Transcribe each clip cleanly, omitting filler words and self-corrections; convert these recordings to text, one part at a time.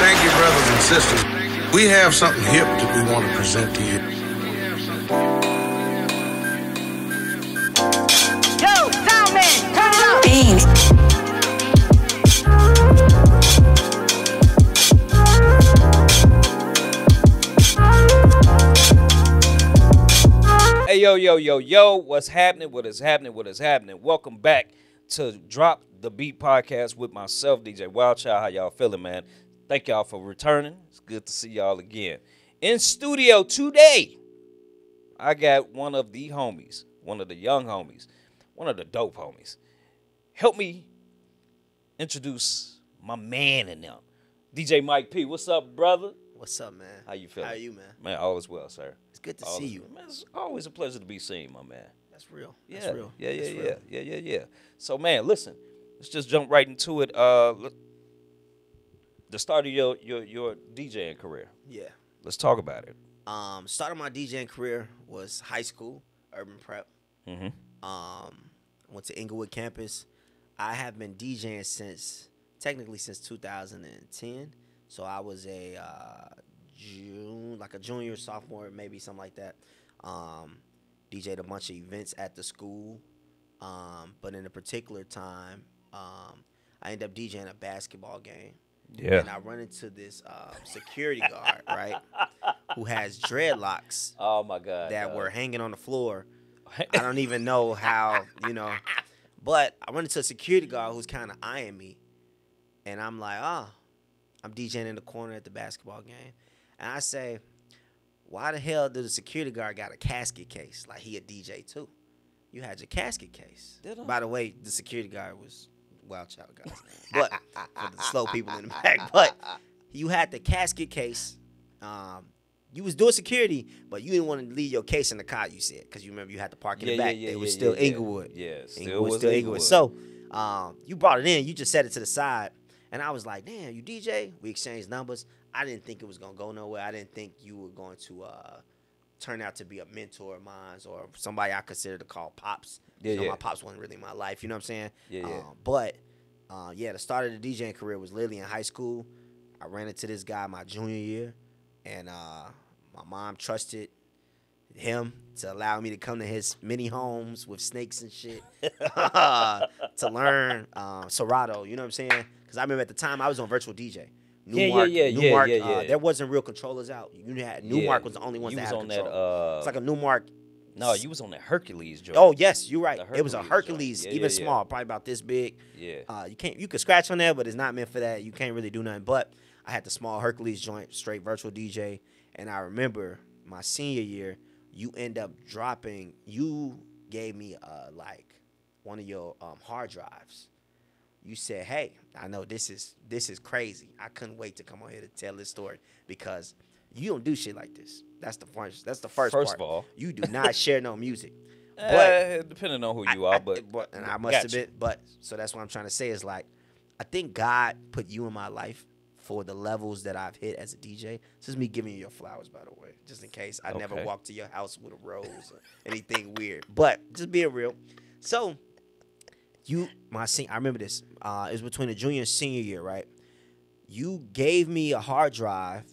Thank you, brothers and sisters. We have something hip that we want to present to you. Yo, sound man, turn it up. Hey, yo, what's happening? What is happening? Welcome back to Drop the Beat podcast with myself, DJ Wildchild. How y'all feeling, man? Thank y'all for returning. It's good to see y'all again. In studio today, I got one of the homies, one of the young homies, one of the dope homies. Help me introduce my man in them. DJ Mike P. What's up, brother? What's up, man? How you feeling? How are you, man? Man, all is well, sir. It's good to All see is you. well. Man, it's always a pleasure to be seen, my man. That's real. Yeah, That's real. yeah. That's real. So, man, listen, let's just jump right into it. The start of your DJing career. Yeah. Let's talk about it. Starting my DJing career was high school, urban prep. Mm-hmm. Went to Inglewood campus. I have been DJing since 2010. So I was a junior, sophomore, maybe something like that. DJed a bunch of events at the school. But in a particular time, I ended up DJing a basketball game. Yeah. And I run into this security guard, right, who has dreadlocks. Oh, my God. That were hanging on the floor. I don't even know how, But I run into a security guard who's kind of eyeing me. And I'm like, I'm DJing in the corner at the basketball game. And I say, why the hell did the security guard got a casket case? Like he a DJ too. You had your casket case. By the way, the security guard was Wild Child guys. But for the slow people in the back. But you had the casket case. You was doing security, but you didn't want to leave your case in the car, you said. Because you remember you had to park in the back. It was still Inglewood. Yeah, Inglewood. So you brought it in. You just set it to the side. And I was like, damn, you DJ? We exchanged numbers. I didn't think it was going to go nowhere. I didn't think you were going to turn out to be a mentor of mine or somebody I consider to call Pops. My Pops wasn't really my life. You know what I'm saying? But the start of the DJing career was literally in high school. I ran into this guy my junior year. And my mom trusted him to allow me to come to his mini homes with snakes and shit to learn Serato. You know what I'm saying? Because I remember at the time I was on virtual DJ. Newmark, there wasn't real controllers out. You had Newmark was the only one that had control. It's like a Newmark. No, you was on that Hercules joint. Oh yes, you're right. It was a Hercules, even small, probably about this big. Yeah. You could scratch on there, but it's not meant for that. You can't really do nothing. But I had the small Hercules joint, straight virtual DJ, and I remember my senior year, you end up dropping. You gave me like one of your hard drives. You said, "Hey, I know this is crazy. I couldn't wait to come on here to tell this story because you don't do shit like this. That's the first. That's the first part. First of all, you do not share no music. But depending on who you are, but I must admit, but so that's what I'm trying to say is like, I think God put you in my life for the levels that I've hit as a DJ. This is me giving you your flowers, by the way, just in case I never walked to your house with a rose or anything weird. But just being real. So I remember this. It was between the junior and senior year, right? You gave me a hard drive.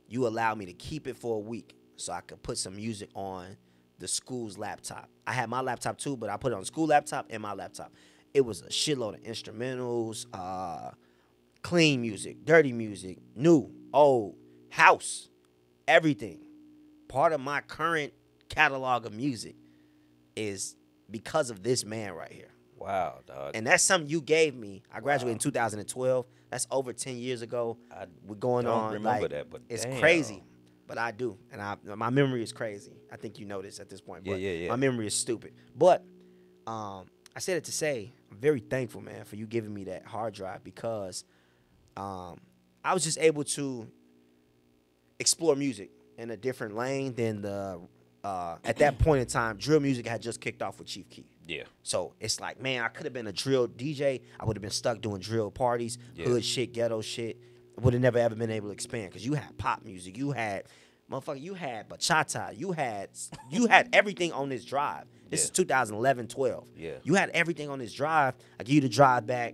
You allowed me to keep it for a week so I could put some music on the school's laptop. I had my laptop too, but I put it on the school laptop and my laptop. It was a shitload of instrumentals, clean music, dirty music, new, old, house, everything. Part of my current catalog of music is because of this man right here. Wow, dog. And that's something you gave me. I graduated in 2012. That's over 10 years ago. We're going on. Remember that, but it's crazy. But I do. And my memory is crazy. I think you know this at this point. But yeah. My memory is stupid. But I said it to say, I'm very thankful, man, for you giving me that hard drive because I was just able to explore music in a different lane than the at that point in time, drill music had just kicked off with Chief Keef. Yeah. So it's like, man, I could have been a drill DJ. I would have been stuck doing drill parties, hood shit, ghetto shit. Would have never ever been able to expand because you had pop music, you had you had bachata, you had everything on this drive. This is 2011, 12. Yeah. You had everything on this drive. I give you the drive back,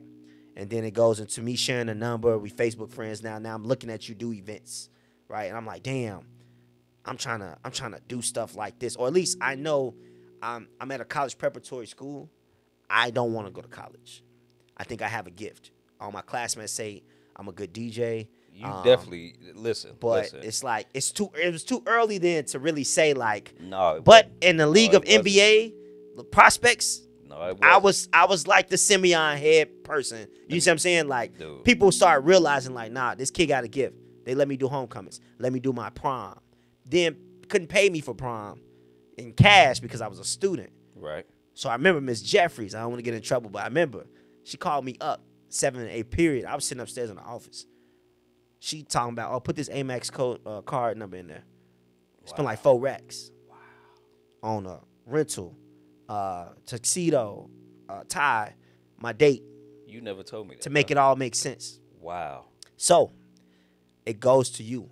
And then it goes into me sharing a number. We Facebook friends now. Now I'm looking at you do events, right? And I'm like, damn, I'm trying to do stuff like this, or at least I know I'm at a college preparatory school. I don't want to go to college. I think I have a gift. All my classmates say I'm a good DJ. You definitely listen. But it's like it was too early then to really say like. No. But in the league of NBA the prospects, no, I was like the Simeon head person. You see what I'm saying? Like people start realizing like, nah, this kid got a gift. They let me do homecomings. Let me do my prom. Then couldn't pay me for prom in cash because I was a student. Right. So I remember Miss Jeffries. I don't want to get in trouble, but I remember she called me up 7 and 8 period. I was sitting upstairs in the office. She talking about, oh, put this Amex card number in there. Spent like 4 racks. Wow. On a rental, tuxedo, tie, my date. You never told me that. To make it all make sense. Wow. So it goes to you.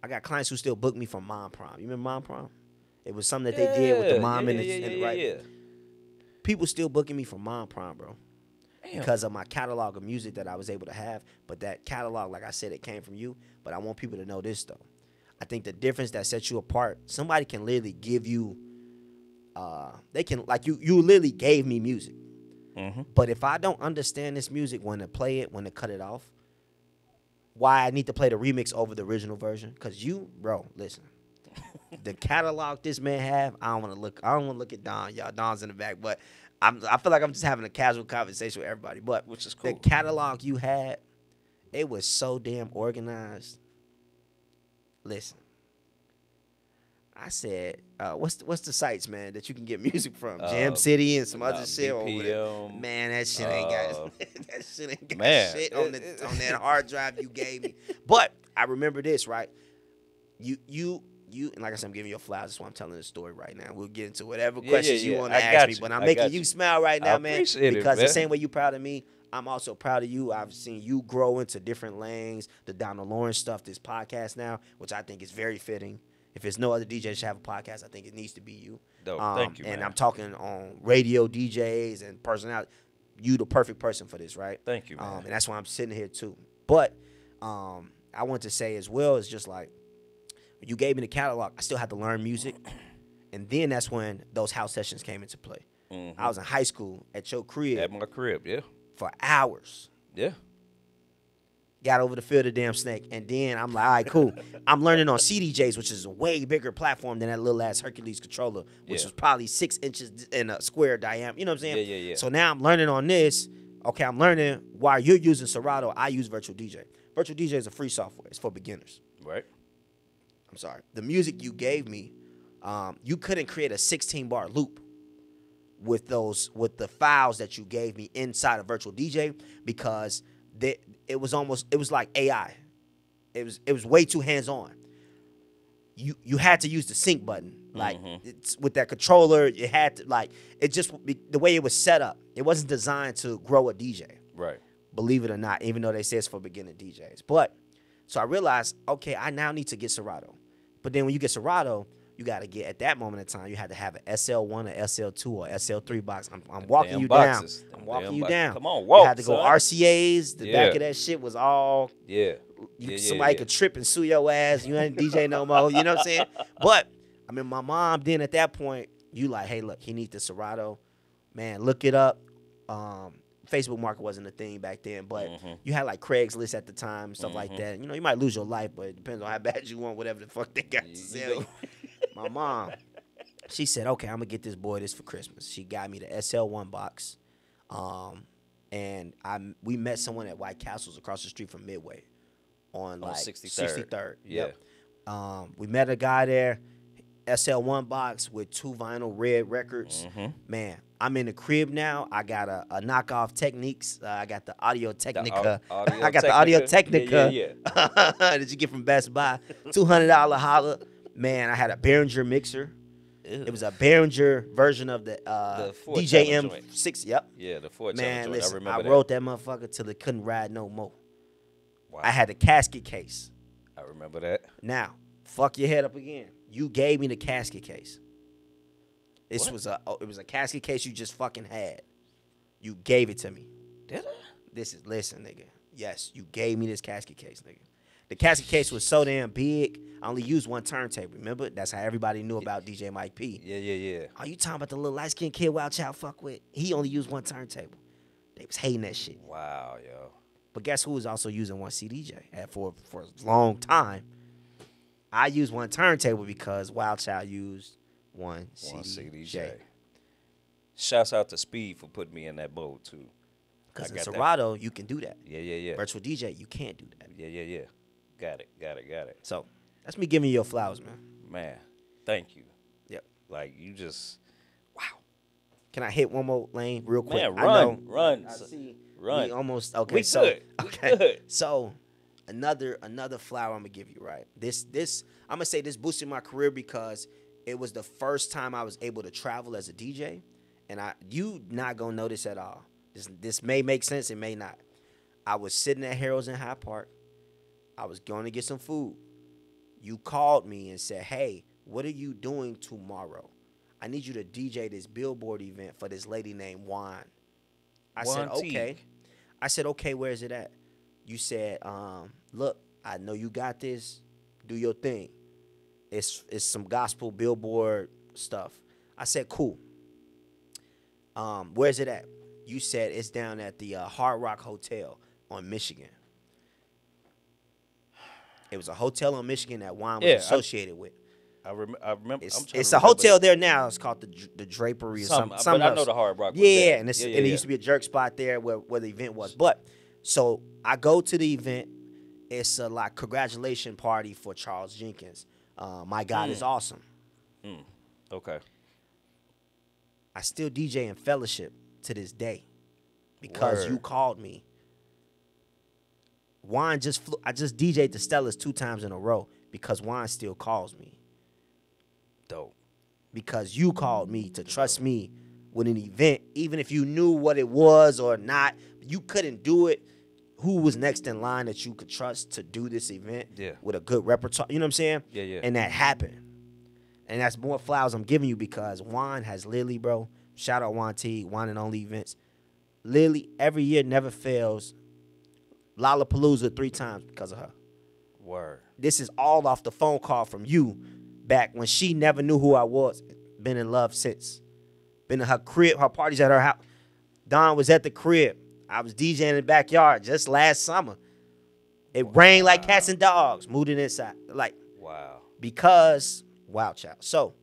I got clients who still book me from Mom Prom. You remember Mom Prom? It was something that they did with the mom and the right. Yeah. People still booking me from Mom Prom, bro. Because of my catalog of music that I was able to have. But that catalog, like I said, it came from you. But I want people to know this, though. I think the difference that sets you apart, somebody can literally give you, they can, like you literally gave me music. Mm-hmm. But if I don't understand this music, when to play it, when to cut it off, why I need to play the remix over the original version? Because you, bro, listen. The catalog this man have, I don't want to look at Don. Y'all, Don's in the back. But I feel like I'm just having a casual conversation with everybody, but which is cool. The catalog you had, it was so damn organized. Listen, I said, what's the sites, man, that you can get music from? Jam City and some other shit over there. Man, that shit ain't got shit on that hard drive you gave me. But I remember this, right? You, and like I said, I'm giving you a flowers. That's why I'm telling this story right now. We'll get into whatever questions you want to ask me. But I'm making you smile right now, man. Because the same way you proud of me, I'm also proud of you. I've seen you grow into different lanes. The Donald Lawrence stuff, this podcast now, which I think is very fitting. If there's no other DJ that should have a podcast, I think it needs to be you. Thank you, man. And I'm talking on radio DJs and personality. You the perfect person for this, right? Thank you, man. And that's why I'm sitting here, too. But I want to say as well, it's just like, you gave me the catalog. I still had to learn music. And then that's when those house sessions came into play. Mm-hmm. I was in high school at your crib. At my crib, yeah. For hours. Yeah. Got over the field of damn snake. And then I'm like, all right, cool. I'm learning on CDJs, which is a way bigger platform than that little ass Hercules controller, which was probably 6 inches in a square diameter. You know what I'm saying? Yeah. So now I'm learning on this. Okay, I'm learning while you're using Serato, I use Virtual DJ. Virtual DJ is a free software. It's for beginners. Right. I'm sorry. The music you gave me, you couldn't create a 16-bar loop with the files that you gave me inside of Virtual DJ because it was like AI. It was way too hands-on. You had to use the sync button. Like it's with that controller, you had to the way it was set up. It wasn't designed to grow a DJ. Right. Believe it or not, even though they say it's for beginner DJs. But so I realized, okay, I now need to get Serato. But then when you get Serato, you got to get, at that moment in time, you had to have an SL1, a SL2, or SL3 box. I'm walking you down. I'm walking you down. Come on, walk, you had to go RCAs. The back of that shit was all. Somebody could trip and sue your ass. You ain't DJ no more. You know what I'm saying? But, I mean, my mom then at that point, you like, hey, look, he needs the Serato. Man, look it up. Facebook market wasn't a thing back then, but you had like Craigslist at the time, stuff like that. You know, you might lose your life, but it depends on how bad you want whatever the fuck they got to sell you. My mom, she said, okay, I'm going to get this boy this for Christmas. She got me the SL1 box, and we met someone at White Castles across the street from Midway on like 63rd. Yeah. We met a guy there, SL1 box with 2 vinyl red records. Man, I'm in the crib now. I got a knockoff Techniques. I got the Audio Technica. I got the Audio Technica. Yeah. Did you get from Best Buy? $200 holler. Man, I had a Behringer mixer. Ew. It was a Behringer version of the DJ M6. Yep. Yeah, the 4 Man, listen, I remember I wrote that motherfucker till it couldn't ride no more. Wow. I had the casket case. I remember that. Now, fuck your head up again. You gave me the casket case. It was a casket case you just fucking had. You gave it to me. Did I? listen, nigga. Yes, you gave me this casket case, nigga. The casket case was so damn big. I only used one turntable. Remember? That's how everybody knew about DJ Mike P. Yeah. Oh, you talking about the little light skinned kid Wild Child fuck with? He only used one turntable. They was hating that shit. Wow, yo. But guess who was also using one CDJ for a long time? I used one turntable because Wild Child used one CDJ. Shouts out to Speed for putting me in that boat too. Because in Serato, you can do that. Yeah. Virtual DJ, you can't do that. Yeah. Got it. So that's me giving you your flowers, man. Man, thank you. Yep. Like, you just, wow. Can I hit one more lane real quick? Man, run. I see. Run. We almost, okay. We good. Okay. So another flower I'm going to give you, right? This I'm going to say this boosted my career because it was the first time I was able to travel as a DJ. And you not going to know this at all. This may make sense. It may not. I was sitting at Harold's in Hyde Park. I was going to get some food. You called me and said, hey, what are you doing tomorrow? I need you to DJ this billboard event for this lady named Juan. I said, okay. I said, okay, where is it at? You said, look, I know you got this. Do your thing. It's some gospel billboard stuff. I said, cool. Where's it at? You said it's down at the Hard Rock Hotel on Michigan. It was a hotel on Michigan that Juan was associated with. I remember. It's a hotel there now. It's called the Drapery or something. But I know the Hard Rock. Yeah, and it used to be a jerk spot there where the event was. But so I go to the event. It's a like congratulation party for Charles Jenkins. My God is awesome. Okay. I still DJ in Fellowship to this day because you called me. Juan I just DJ'd the Stellas 2 times in a row because Juan still calls me. Dope. Because you called me to trust me with an event, even if you knew what it was or not, you couldn't do it. Who was next in line that you could trust to do this event with a good repertoire? You know what I'm saying? Yeah. And that happened. And that's more flowers I'm giving you because Juan has literally, bro, shout out Juan T, Juan and Only Events. Literally, every year never fails. Lollapalooza 3 times because of her. Word. This is all off the phone call from you back when she never knew who I was. Been in love since. Been in her crib, her parties at her house. Don was at the crib. I was DJing in the backyard just last summer. It rained like cats and dogs. Moved it inside. Like, wow. Because Wild Child. So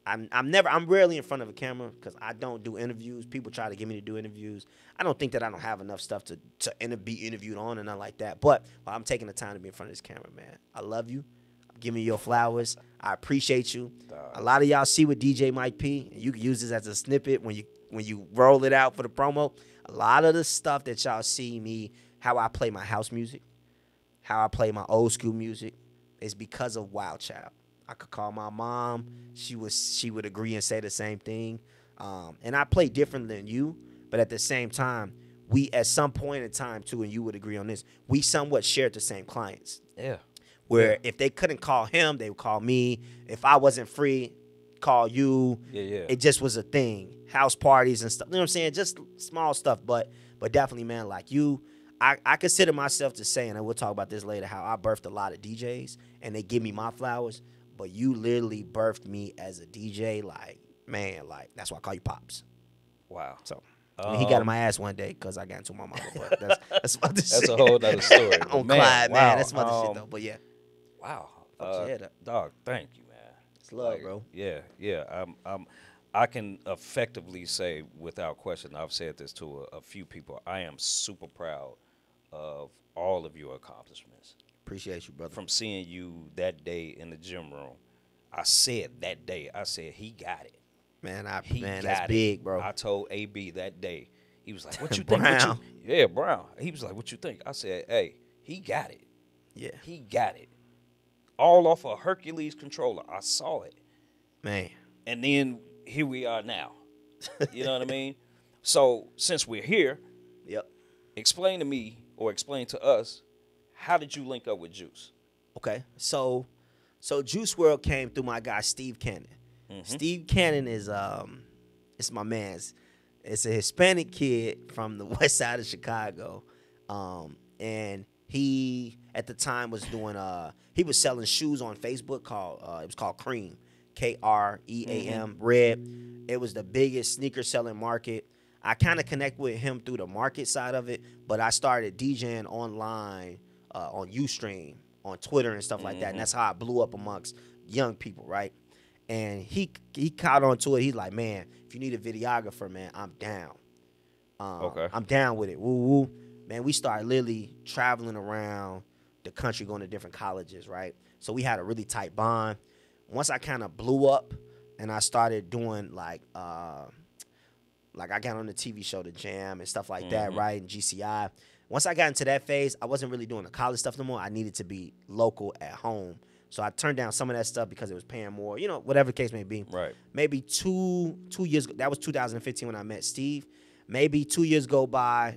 I'm rarely in front of a camera because I don't do interviews. People try to get me to do interviews. I don't think that I don't have enough stuff to be interviewed on and nothing like that. But I'm taking the time to be in front of this camera, man. I love you. I'm giving you your flowers. I appreciate you. A lot of y'all see with DJ Mike P, and you can use this as a snippet when you roll it out for the promo. A lot of the stuff that y'all see me, how I play my house music, how I play my old school music, is because of Wild Child. I could call my mom. She would agree and say the same thing. And I play different than you, but at the same time, we at some point in time too, and you would agree on this, we somewhat shared the same clients. Yeah. Where if they couldn't call him, they would call me. If I wasn't free, call you. Yeah. It just was a thing. House parties and stuff. You know what I'm saying? Just small stuff, but definitely, man, like you, I consider myself to say, and we'll talk about this later, how I birthed a lot of DJs, and they give me my flowers. But you literally birthed me as a DJ, like, man, like, that's why I call you Pops. Wow. So, I mean, he got in my ass one day because I got into my mama, but that's other shit. That's a whole other story. On Clyde, man. That's some other shit, though. But, yeah. Wow. Fuck your head up. Dog, thank you, man. It's love, bro. Yeah. I can effectively say, without question, I've said this to a few people, I am super proud of all of your accomplishments. Appreciate you, brother. From seeing you that day in the gym room, I said that day, he got it. Man, that's big, bro. I told AB that day. He was like, what you Brown. think? Brown. He was like, what you think? I said, hey, he got it. Yeah. He got it. All off a Hercules controller. I saw it. Man. And then here we are now. You know what I mean? So since we're here, explain to me or explain to us, how did you link up with Juice? Okay, so Juice Wrld came through my guy Steve Cannon. Mm-hmm. Steve Cannon is it's my man's. It's a Hispanic kid from the west side of Chicago. And he at the time was doing he was selling shoes on Facebook called it was called Cream. Kream, Red. It was the biggest sneaker selling market. I kind of connect with him through the market side of it, but I started DJing online on Ustream, on Twitter and stuff like that. And that's how I blew up amongst young people, right? And he caught on to it. He's like, man, if you need a videographer, man, I'm down. I'm down with it. Woo woo. Man, we started literally traveling around the country, going to different colleges, right? So we had a really tight bond. Once I kind of blew up and I started doing like I got on the TV show The Jam and stuff like that, right? And GCI. Once I got into that phase, I wasn't really doing the college stuff no more. I needed to be local at home. So I turned down some of that stuff because it was paying more, you know, whatever the case may be. Right. Maybe two years ago, that was 2015 when I met Steve. Maybe 3 years go by.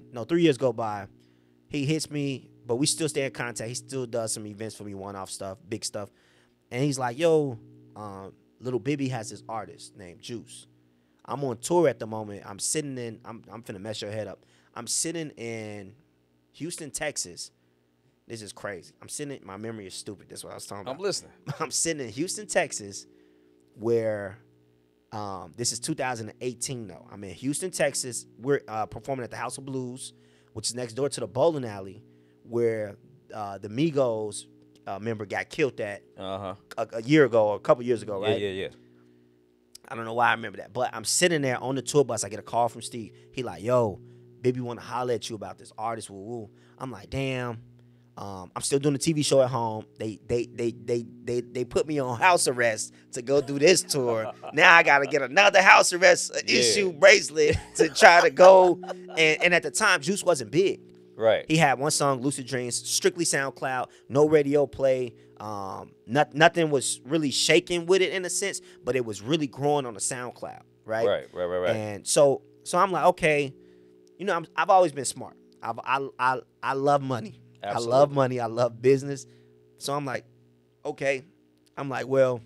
He hits me, but we still stay in contact. He still does some events for me, one-off stuff, big stuff. And he's like, yo, Little Bibby has this artist named Juice. I'm on tour at the moment. I'm finna mess your head up. I'm sitting in Houston, Texas. This is crazy. My memory is stupid. That's what I was talking about. I'm listening. I'm sitting in Houston, Texas, where this is 2018 though. I'm in Houston, Texas. We're performing at the House of Blues, which is next door to the bowling alley, where the Migos member got killed at a year ago or a couple years ago, right? Yeah. I don't know why I remember that, but I'm sitting there on the tour bus. I get a call from Steve. He like, yo, Bibby want to holler at you about this artist. Woo woo. I'm like, damn. I'm still doing the TV show at home. They put me on house arrest to go do this tour. Now I gotta get another house arrest issue bracelet to try to go. And at the time, Juice wasn't big. Right. He had one song, Lucid Dreams, strictly SoundCloud, no radio play. Nothing was really shaking with it in a sense, but it was really growing on the SoundCloud, right? Right. And so I'm like, okay, you know, I've always been smart. I love money. Absolutely. I love money. I love business. So I'm like, okay. I'm like, well,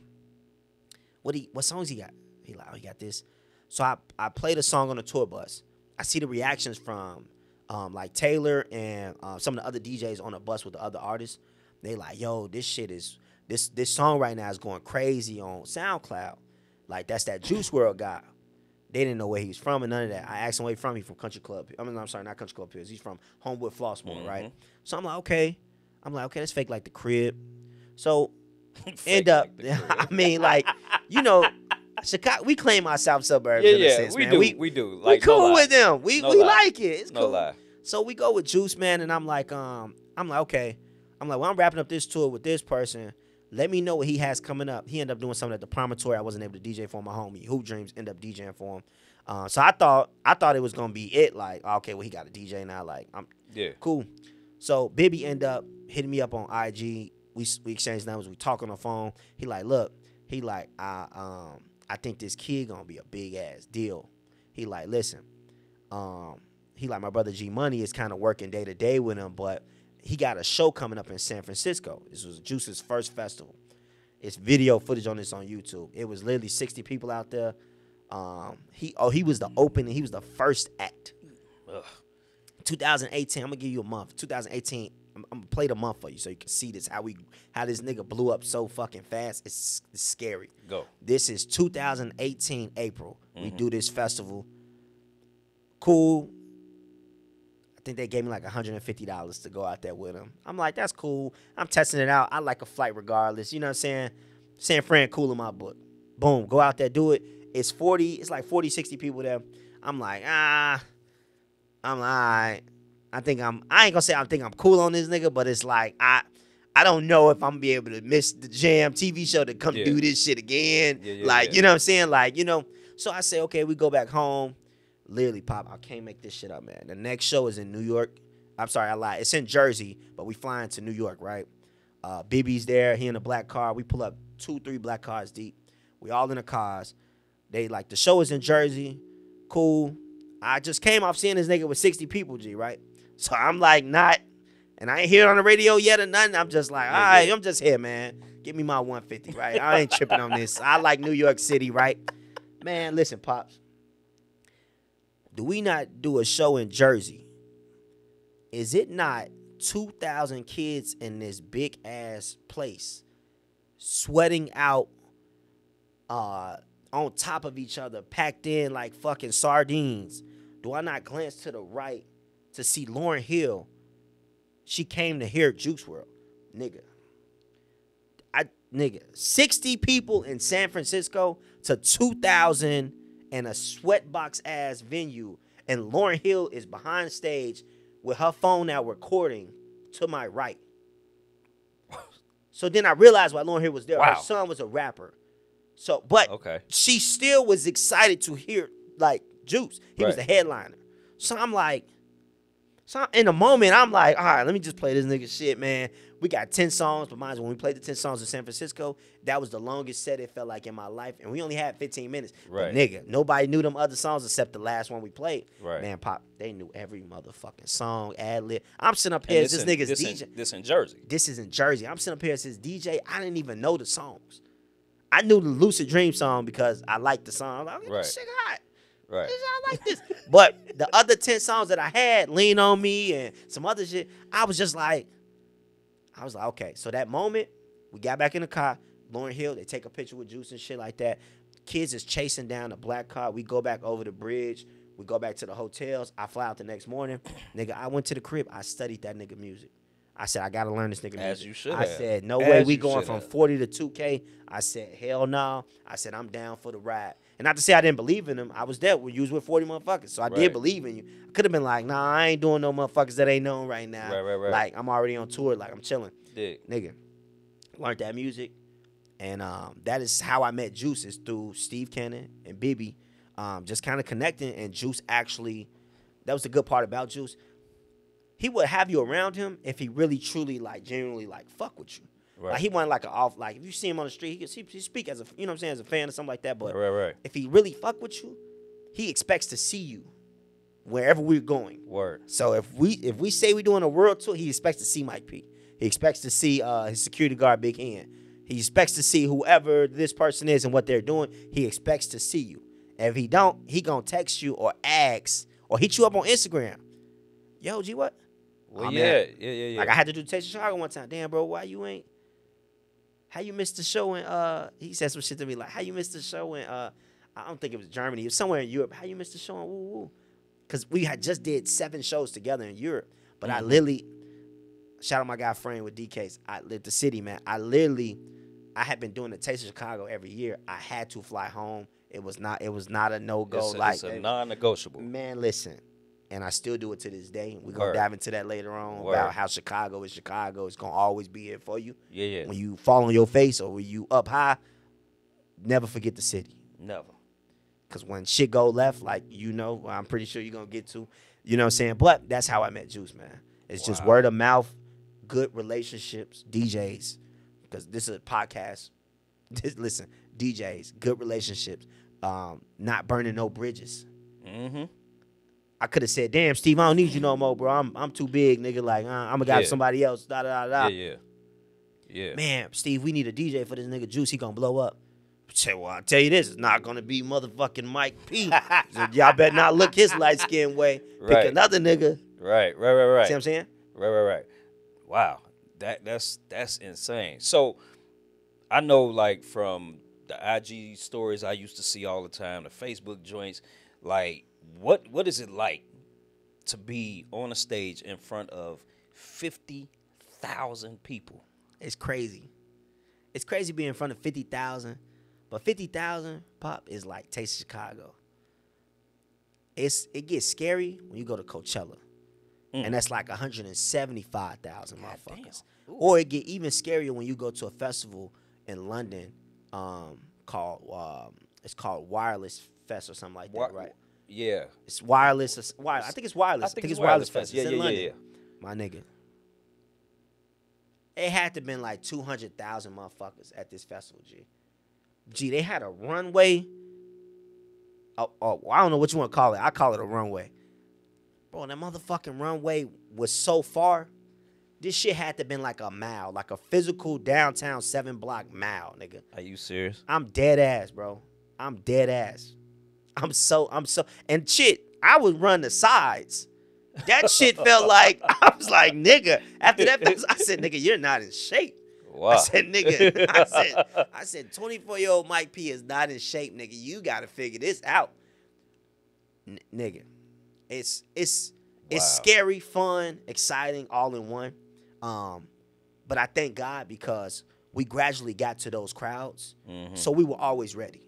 what songs he got? He like, oh, he got this. So I played a song on the tour bus. I see the reactions from like Taylor and some of the other DJs on the bus with the other artists. They like, yo, this song right now is going crazy on SoundCloud. Like, that's that Juice Wrld guy. They didn't know where he was from and none of that. I asked him where he's from. He's from Country Club. I'm sorry, not Country Club Hills. He's from Homewood, Flossmoor, right? So I'm like, okay, let's fake like the crib. So end up, I mean, like, you know, Chicago, we claim ourselves suburbs in a sense, we man. do. We do. We Like, cool with them. We like it. It's cool. No lie. So we go with Juice, man, and I'm like, okay. I'm like, well, I'm wrapping up this tour with this person. Let me know what he has coming up. He ended up doing something at the Promontory. I wasn't able to DJ for my homie. Hoop Dreams ended up DJing for him. So I thought it was gonna be it. Like, okay, well, he got a DJ now. Like, I'm cool. So Bibby ended up hitting me up on IG. We exchanged numbers. We talk on the phone. He like, look. He like, I think this kid gonna be a big ass deal. He like, listen. He like, my brother G Money is kind of working day to day with him, but he got a show coming up in San Francisco. This was Juice's first festival. It's video footage on this on YouTube. It was literally 60 people out there. He was the opening. He was the first act. 2018. I'm gonna give you a month. 2018. I'm gonna play the month for you so you can see this how this nigga blew up so fucking fast. It's scary. Go. This is 2018 April. We do this festival. Cool. I think they gave me like $150 to go out there with him. I'm like, that's cool. I'm testing it out. I like a flight regardless. You know what I'm saying? San Fran cool in my book. Boom. Go out there, do it. It's like 40, 60 people there. I'm like, I'm all right. I ain't gonna say I think I'm cool on this nigga, but it's like I don't know if I'm gonna be able to miss the Jam TV show to come do this shit again. You know what I'm saying? Like, you know. So I say, okay, we go back home. Literally, Pop, I can't make this shit up, man. The next show is in New York. I'm sorry, I lied. It's in Jersey, but we flying to New York, right? Bibby's there. He in a black car. We pull up 2-3 black cars deep. We all in the cars. They like, the show is in Jersey. Cool. I just came off seeing this nigga with 60 people, G, right? So I'm like, and I ain't hear it on the radio yet or nothing. I'm just like, all right, I'm just here, man. Give me my 150, right? I ain't tripping on this. I like New York City, right? Man, listen, Pops. do we not do a show in Jersey? Is it not 2,000 kids in this big ass place sweating out on top of each other, packed in like fucking sardines? Do I not glance to the right to see Lauryn Hill? She came to hear Juice Wrld. Nigga, 60 people in San Francisco to 2,000 in a sweatbox ass venue, and Lauryn Hill is behind stage with her phone out recording to my right. So then I realized why Lauryn Hill was there. Wow. Her son was a rapper. So, but she still was excited to hear like Juice. He was the headliner. So I'm like, in a moment, I'm like, all right, let me just play this nigga shit, man. We got 10 songs, but mind you, when we played the 10 songs in San Francisco, that was the longest set it felt like in my life, and we only had 15 minutes. Right. But nigga, nobody knew them other songs except the last one we played. Right. Man, Pop, they knew every motherfucking song, ad-lib. I'm sitting up here as this nigga's DJ. This in Jersey. This is in Jersey. I'm sitting up here as his DJ. I didn't even know the songs. I knew the Lucid Dream song because I liked the song. I was like, this shit hot. Right. I like this. But the other 10 songs that I had, Lean on Me and some other shit, I was like, okay. So that moment, we got back in the car, Lauryn Hill, they take a picture with Juice and shit like that. Kids is chasing down a black car. We go back over the bridge. We go back to the hotels. I fly out the next morning. Nigga, I went to the crib. I studied that nigga music. I said, I got to learn this nigga music. As you should I have. said, no way we going from 40 to 2K. I said, hell no. I said, I'm down for the ride. And not to say I didn't believe in him. I was there when you was with 40 motherfuckers. So I did believe in you. I could have been like, nah, I ain't doing no motherfuckers that ain't known right now. Right. Like, I'm already on tour. Like, I'm chilling. Dig. Nigga, learned that music. And that is how I met Juice, is through Steve Cannon and Bibby. Just kind of connecting. And Juice actually, that was the good part about Juice. He would have you around him if he really, truly, like, genuinely, like, fuck with you. Right. Like, he wasn't like an off, like, if you see him on the street, he speak as a, you know what I'm saying, as a fan or something like that. But if he really fuck with you, he expects to see you wherever we're going. Word. So if we say we're doing a world tour, he expects to see Mike P. He expects to see his security guard, Big Hen. He expects to see whoever this person is and what they're doing. He expects to see you. And if he don't, he gonna text you or ask or hit you up on Instagram. Yo, G, what? Well, yeah. Like I had to do Taste of Chicago one time. Damn, bro, why you ain't? How you missed the show in, he said some shit to me like, how you missed the show in, I don't think it was Germany. It was somewhere in Europe. How you missed the show in Woo Woo? Because we had just did 7 shows together in Europe. But I literally, shout out my guy Frame with DKs. I lived the city, man. I had been doing the Taste of Chicago every year. I had to fly home. It was not a no-go. It's a non-negotiable. Man, listen. And I still do it to this day. We're going to dive into that later on about how Chicago is Chicago. It's going to always be here for you. Yeah. When you fall on your face or when you up high, never forget the city. Never. Because when shit go left, like, you know, I'm pretty sure you're going to get to, you know what I'm saying? But that's how I met Juice, man. It's just word of mouth, good relationships, DJs. Because this is a podcast. Listen, DJs, good relationships, not burning no bridges. Mm-hmm. I could have said, damn, Steve, I don't need you no more, bro. I'm too big, nigga. Like, I'm going to got somebody else, da-da-da-da. Yeah. Man, Steve, we need a DJ for this nigga Juice. He going to blow up. Say, well, I'll tell you this. It's not going to be motherfucking Mike P. So y'all better not look his light-skinned way. Pick another nigga. Right. See what I'm saying? Right. Wow. That's insane. So, I know, like, from the IG stories I used to see all the time, the Facebook joints, like, what is it like to be on a stage in front of 50,000 people? It's crazy. It's crazy being in front of 50,000, but 50,000, Pop, is like Taste of Chicago. It gets scary when you go to Coachella, and that's like 175,000 motherfuckers. Or it get even scarier when you go to a festival in London called it's called Wireless Fest or something like that, right? Yeah. It's wireless. I think it's wireless. I think it's Wireless Fest. It's in London. Yeah. My nigga. It had to been like 200,000 motherfuckers at this festival, G. They had a runway. I don't know what you want to call it. I call it a runway. Bro, that motherfucking runway was so far. This shit had to been like a mile, like a physical downtown 7-block mile, nigga. Are you serious? I'm dead ass, bro. I'm dead ass. I'm so, and shit, I would run the sides. That shit felt like, I was like, nigga. After that, I said, nigga, you're not in shape. Wow. I said, nigga, I said, 24-year-old Mike P is not in shape, nigga. You got to figure this out. Nigga, it's scary, fun, exciting, all in one. But I thank God because we gradually got to those crowds, so we were always ready.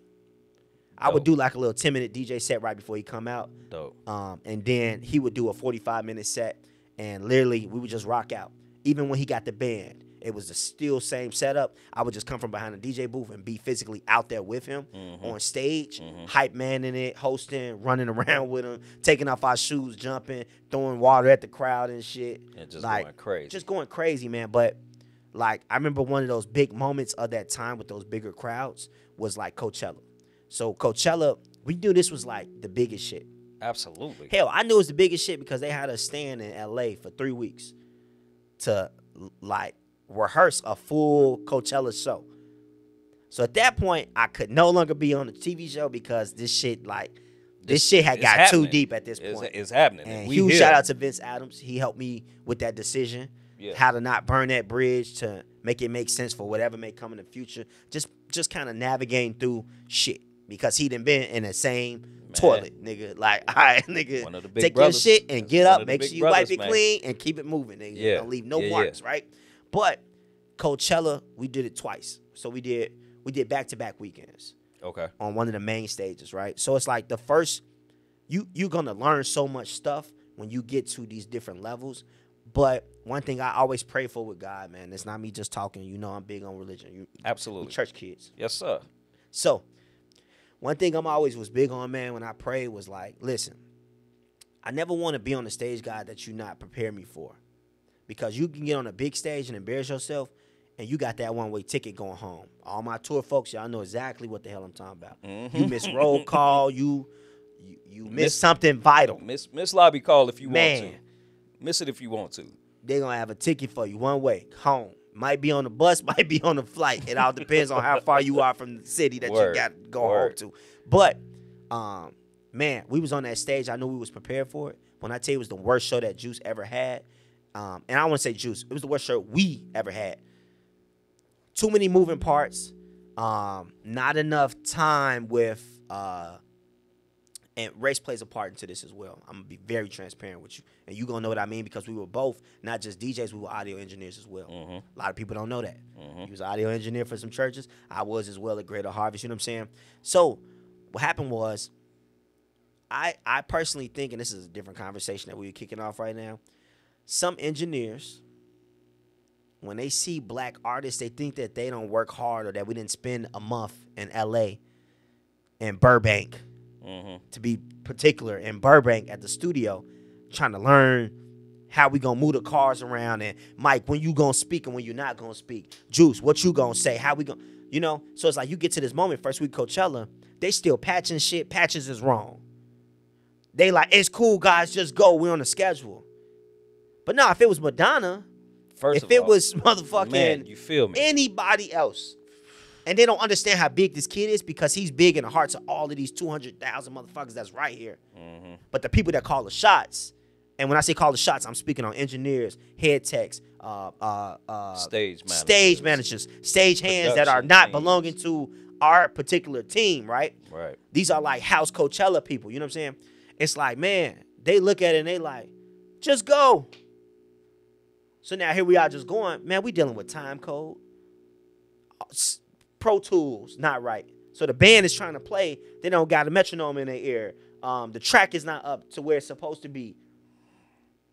I would do like a little 10-minute DJ set right before he come out. Dope. And then he would do a 45-minute set, and literally we would just rock out. Even when he got the band, it was the still same setup. I would just come from behind the DJ booth and be physically out there with him on stage, hype manning it, hosting, running around with him, taking off our shoes, jumping, throwing water at the crowd and shit. And just like, going crazy. Just going crazy, man. But like, I remember one of those big moments of that time with those bigger crowds was like Coachella. So Coachella, we knew this was like the biggest shit. Absolutely. Hell, I knew it was the biggest shit because they had us staying in LA for 3 weeks to like rehearse a full Coachella show. So at that point, I could no longer be on the TV show because this shit had got happening. too deep at this point. It's happening. And huge shout out to Vince Adams. He helped me with that decision. Yeah. How to not burn that bridge to make it make sense for whatever may come in the future. Just kind of navigating through shit. Because he done been in the same toilet, nigga. Like, all right, nigga, take brothers. your shit and get One up, of the make big sure you wipe brothers, it man. clean and keep it moving, nigga. Yeah. Don't leave no Yeah, marks, right? But Coachella, we did it twice. So we did back-to-back weekends. Okay. On one of the main stages, right? So it's like the first, you're gonna learn so much stuff when you get to these different levels. But one thing I always pray for with God, man, it's not me just talking. You know I'm big on religion. Absolutely. We church kids. Yes, sir. So one thing I'm always was big on, man, when I pray was like, listen, I never want to be on the stage, God, that you not prepare me for. Because you can get on a big stage and embarrass yourself, and you got that one-way ticket going home. All my tour folks, y'all know exactly what the hell I'm talking about. You miss roll call, you miss something vital. Miss lobby call if you Man. want to. Miss it if you want to. They're going to have a ticket for you one way, home. Might be on the bus, might be on the flight. It all depends on how far you are from the city that you got to go home to. But, man, we was on that stage. I knew we was prepared for it. When I tell you it was the worst show that Juice ever had, and I want to say Juice, it was the worst show we ever had. Too many moving parts, not enough time with, and race plays a part into this as well. I'm going to be very transparent with you. And you going to know what I mean because we were both, not just DJs, we were audio engineers as well. A lot of people don't know that. He was an audio engineer for some churches. I was as well at Greater Harvest, you know what I'm saying? So what happened was, I personally think, and this is a different conversation that we're kicking off right now, some engineers, when they see black artists, they think that they don't work hard or that we didn't spend a month in L.A. and Burbank, to be particular, in Burbank at the studio, trying to learn how we gonna move the cars around, and Mike, when you gonna speak and when you're not gonna speak. Juice, what you gonna say? How we gonna, you know? So it's like you get to this moment, first week Coachella, they still patching shit. Patches is wrong. They like, it's cool, guys, just go. We're on the schedule. But no, if it was Madonna, if it was motherfucking man, you feel me? Anybody else, and they don't understand how big this kid is because he's big in the hearts of all of these 200,000 motherfuckers that's right here. But the people that call the shots, and when I say call the shots, I'm speaking on engineers, head techs, stage managers, stage hands that are not belonging to our particular team, right? Right. These are like house Coachella people, you know what I'm saying? It's like, man, they look at it and they like, just go. So now here we are just going, man, we dealing with time code. Pro Tools, not right. So the band is trying to play. They don't got a metronome in their ear. The track is not up to where it's supposed to be.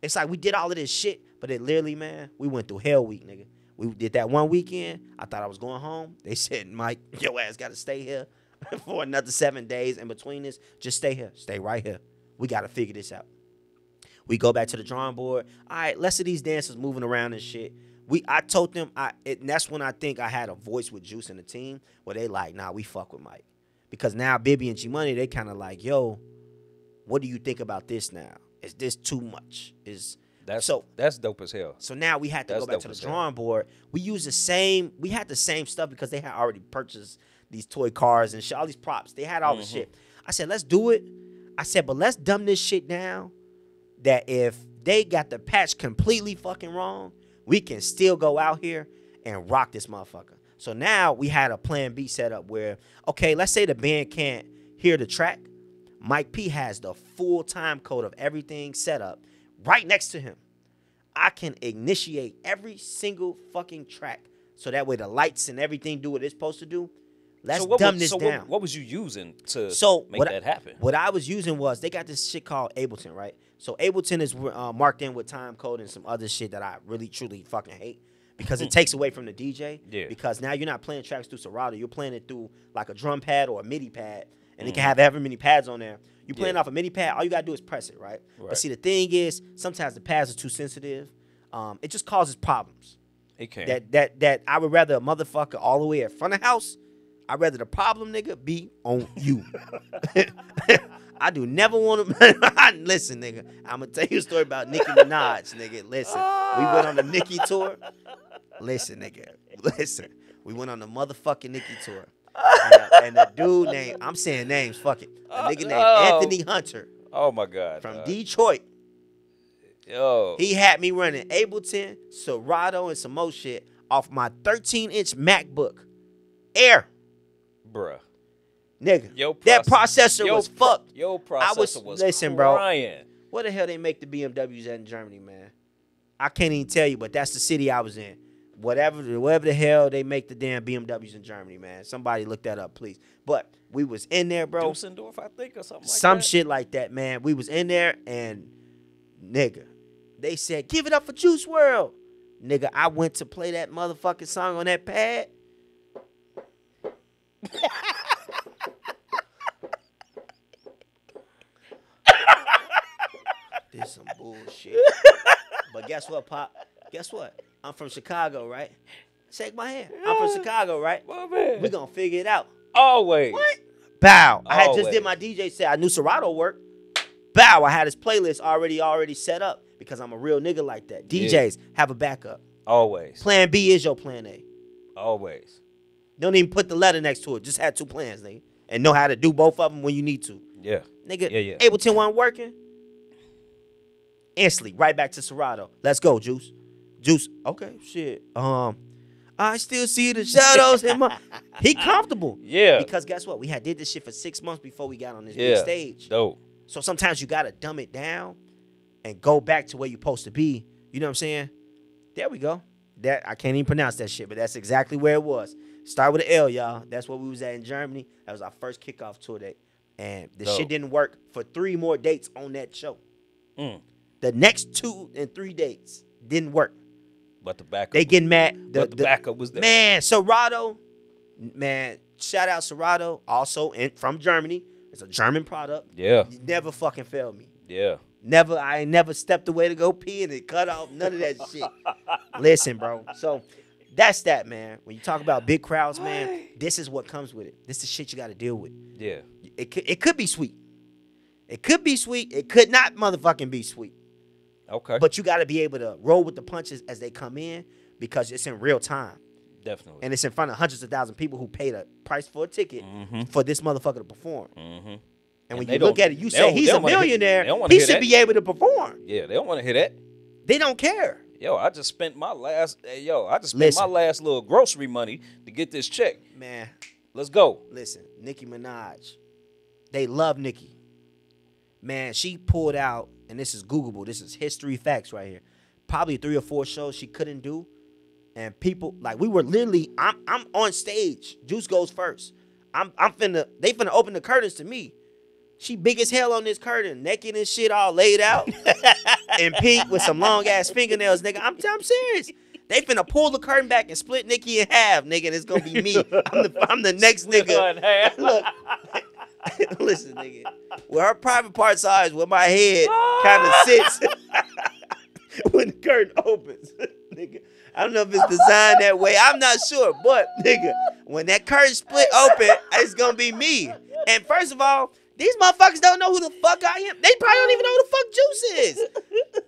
It's like we did all of this shit, but it literally, man, we went through hell week, nigga. We did that one weekend. I thought I was going home. They said, Mike, your ass got to stay here for another 7 days. In between this, just stay here. Stay right here. We got to figure this out. We go back to the drawing board. All right, less of these dancers moving around and shit. I told them, and that's when I think I had a voice with Juice and the team where they like, nah, we fuck with Mike. Because now Bibby and G-Money, they kind of like, yo, what do you think about this now? Is this too much? That's dope as hell. So now we had to go back to the drawing board. We had the same stuff because they had already purchased these toy cars and shit, all these props. They had all the shit. I said, let's do it. I said, but let's dumb this shit down that if they got the patch completely fucking wrong, we can still go out here and rock this motherfucker. So now we had a plan B set up where, okay, let's say the band can't hear the track. Mike P has the full time code of everything set up right next to him. I can initiate every single fucking track so that way the lights and everything do what it's supposed to do. Let's dumb this down. What was you using to make that happen? What I was using was, they got this shit called Ableton, right? So Ableton is marked in with time code and some other shit that I really, truly fucking hate because it takes away from the DJ. Yeah. Because now you're not playing tracks through Serato. You're playing it through like a drum pad or a MIDI pad. And it can have however many pads on there. You playing off a MIDI pad, all you got to do is press it, right? But see, the thing is, sometimes the pads are too sensitive. It just causes problems. It can. That I would rather a motherfucker all the way in front of the house, I'd rather the problem, nigga, be on you. I do never want to. Listen, nigga, I'm going to tell you a story about Nicki Minaj, nigga. Listen, we went on the Nicki tour. Listen, nigga. Listen, we went on the motherfucking Nicki tour. And the dude named, I'm saying names, fuck it. A nigga named Anthony Hunter. Oh, my God. From Detroit. Yo. He had me running Ableton, Serato, and some more shit off my 13-inch MacBook Air. Bruh. Nigga, that processor was fucked. Your processor was listen, crying. Bro. Where the hell they make the BMWs at in Germany, man? I can't even tell you, but that's the city I was in. Wherever the hell they make the damn BMWs in Germany, man. Somebody look that up, please. But we was in there, bro. Dusseldorf, I think, or something like that. Some shit like that, man. We was in there, and nigga, they said, give it up for Juice Wrld. Nigga, I went to play that motherfucking song on that pad. This some bullshit. But guess what, Pop? Guess what? I'm from Chicago, right? Shake my hand. I'm from Chicago, right? My man. We gonna figure it out. Always. What? Bow. I had Always. just did my DJ set. I knew Serato worked. Bow. I had his playlist already set up because I'm a real nigga like that. DJs, have a backup. Always. Plan B is your plan A. Always. Don't even put the letter next to it. Just have two plans, nigga. And know how to do both of them when you need to. Yeah. Nigga, Yeah. Ableton wasn't working. Instantly, right back to Serato. Let's go, Juice. Juice, okay, shit. I still see the shadows in my. He comfortable. Yeah. Because guess what? We had did this shit for 6 months before we got on this big stage. Dope. So sometimes you gotta dumb it down and go back to where you're supposed to be. You know what I'm saying? There we go. That I can't even pronounce that shit, but that's exactly where it was. Start with an L, y'all. That's where we was at in Germany. That was our first kickoff tour date. And the shit didn't work for 3 more dates on that show. The next 2 and 3 dates didn't work. But the backup. They getting mad. The backup was there. Man, Serato. Man, shout out Serato. Also from Germany. It's a German product. Yeah. You never fucking failed me. Yeah. Never. I ain't never stepped away to go pee and it cut off. None of that shit. Listen, bro. So that's that, man. When you talk about big crowds, man, this is what comes with it. This is the shit you got to deal with. Yeah. It could be sweet. It could be sweet. It could not motherfucking be sweet. Okay. But you got to be able to roll with the punches as they come in because it's in real time. Definitely. And it's in front of hundreds of thousands of people who paid a price for a ticket for this motherfucker to perform. And when you look at it, you say he's a millionaire. He should be able to perform. Yeah, they don't want to hear that. They don't care. Yo, I just spent my last my last little grocery money to get this check. Man. Let's go. Listen, Nicki Minaj. They love Nicki. Man, she pulled out, and this is Googleable. This is history facts right here. Probably 3 or 4 shows she couldn't do. And people, like, we were literally, I'm on stage. Juice goes first. they finna open the curtains to me. She big as hell on this curtain, naked and shit, all laid out. In pink with some long ass fingernails, nigga. I'm serious. They finna pull the curtain back and split Nicki in half, nigga. And it's gonna be me. I'm the next nigga. Look. Listen, nigga. Where her private parts are is where my head kind of sits when the curtain opens. Nigga. I don't know if it's designed that way. I'm not sure. But, nigga, when that curtain split open, it's going to be me. And first of all, these motherfuckers don't know who the fuck I am. They probably don't even know who the fuck Juice is.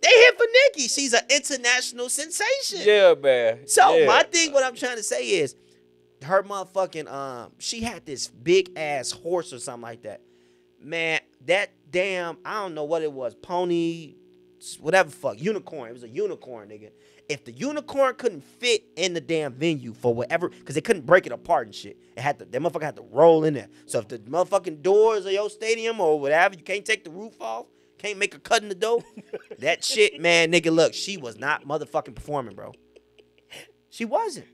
They here for Nicki. She's an international sensation. Yeah, man. So, my thing, what I'm trying to say is, her motherfucking, she had this big ass horse or something like that. Man, that damn, I don't know what it was, pony, whatever fuck, unicorn. It was a unicorn, nigga. If the unicorn couldn't fit in the damn venue for whatever, because they couldn't break it apart and shit, that motherfucker had to roll in there. So if the motherfucking doors of your stadium or whatever, you can't take the roof off, can't make a cut in the door, that shit, man, nigga, look, she was not motherfucking performing, bro. She wasn't.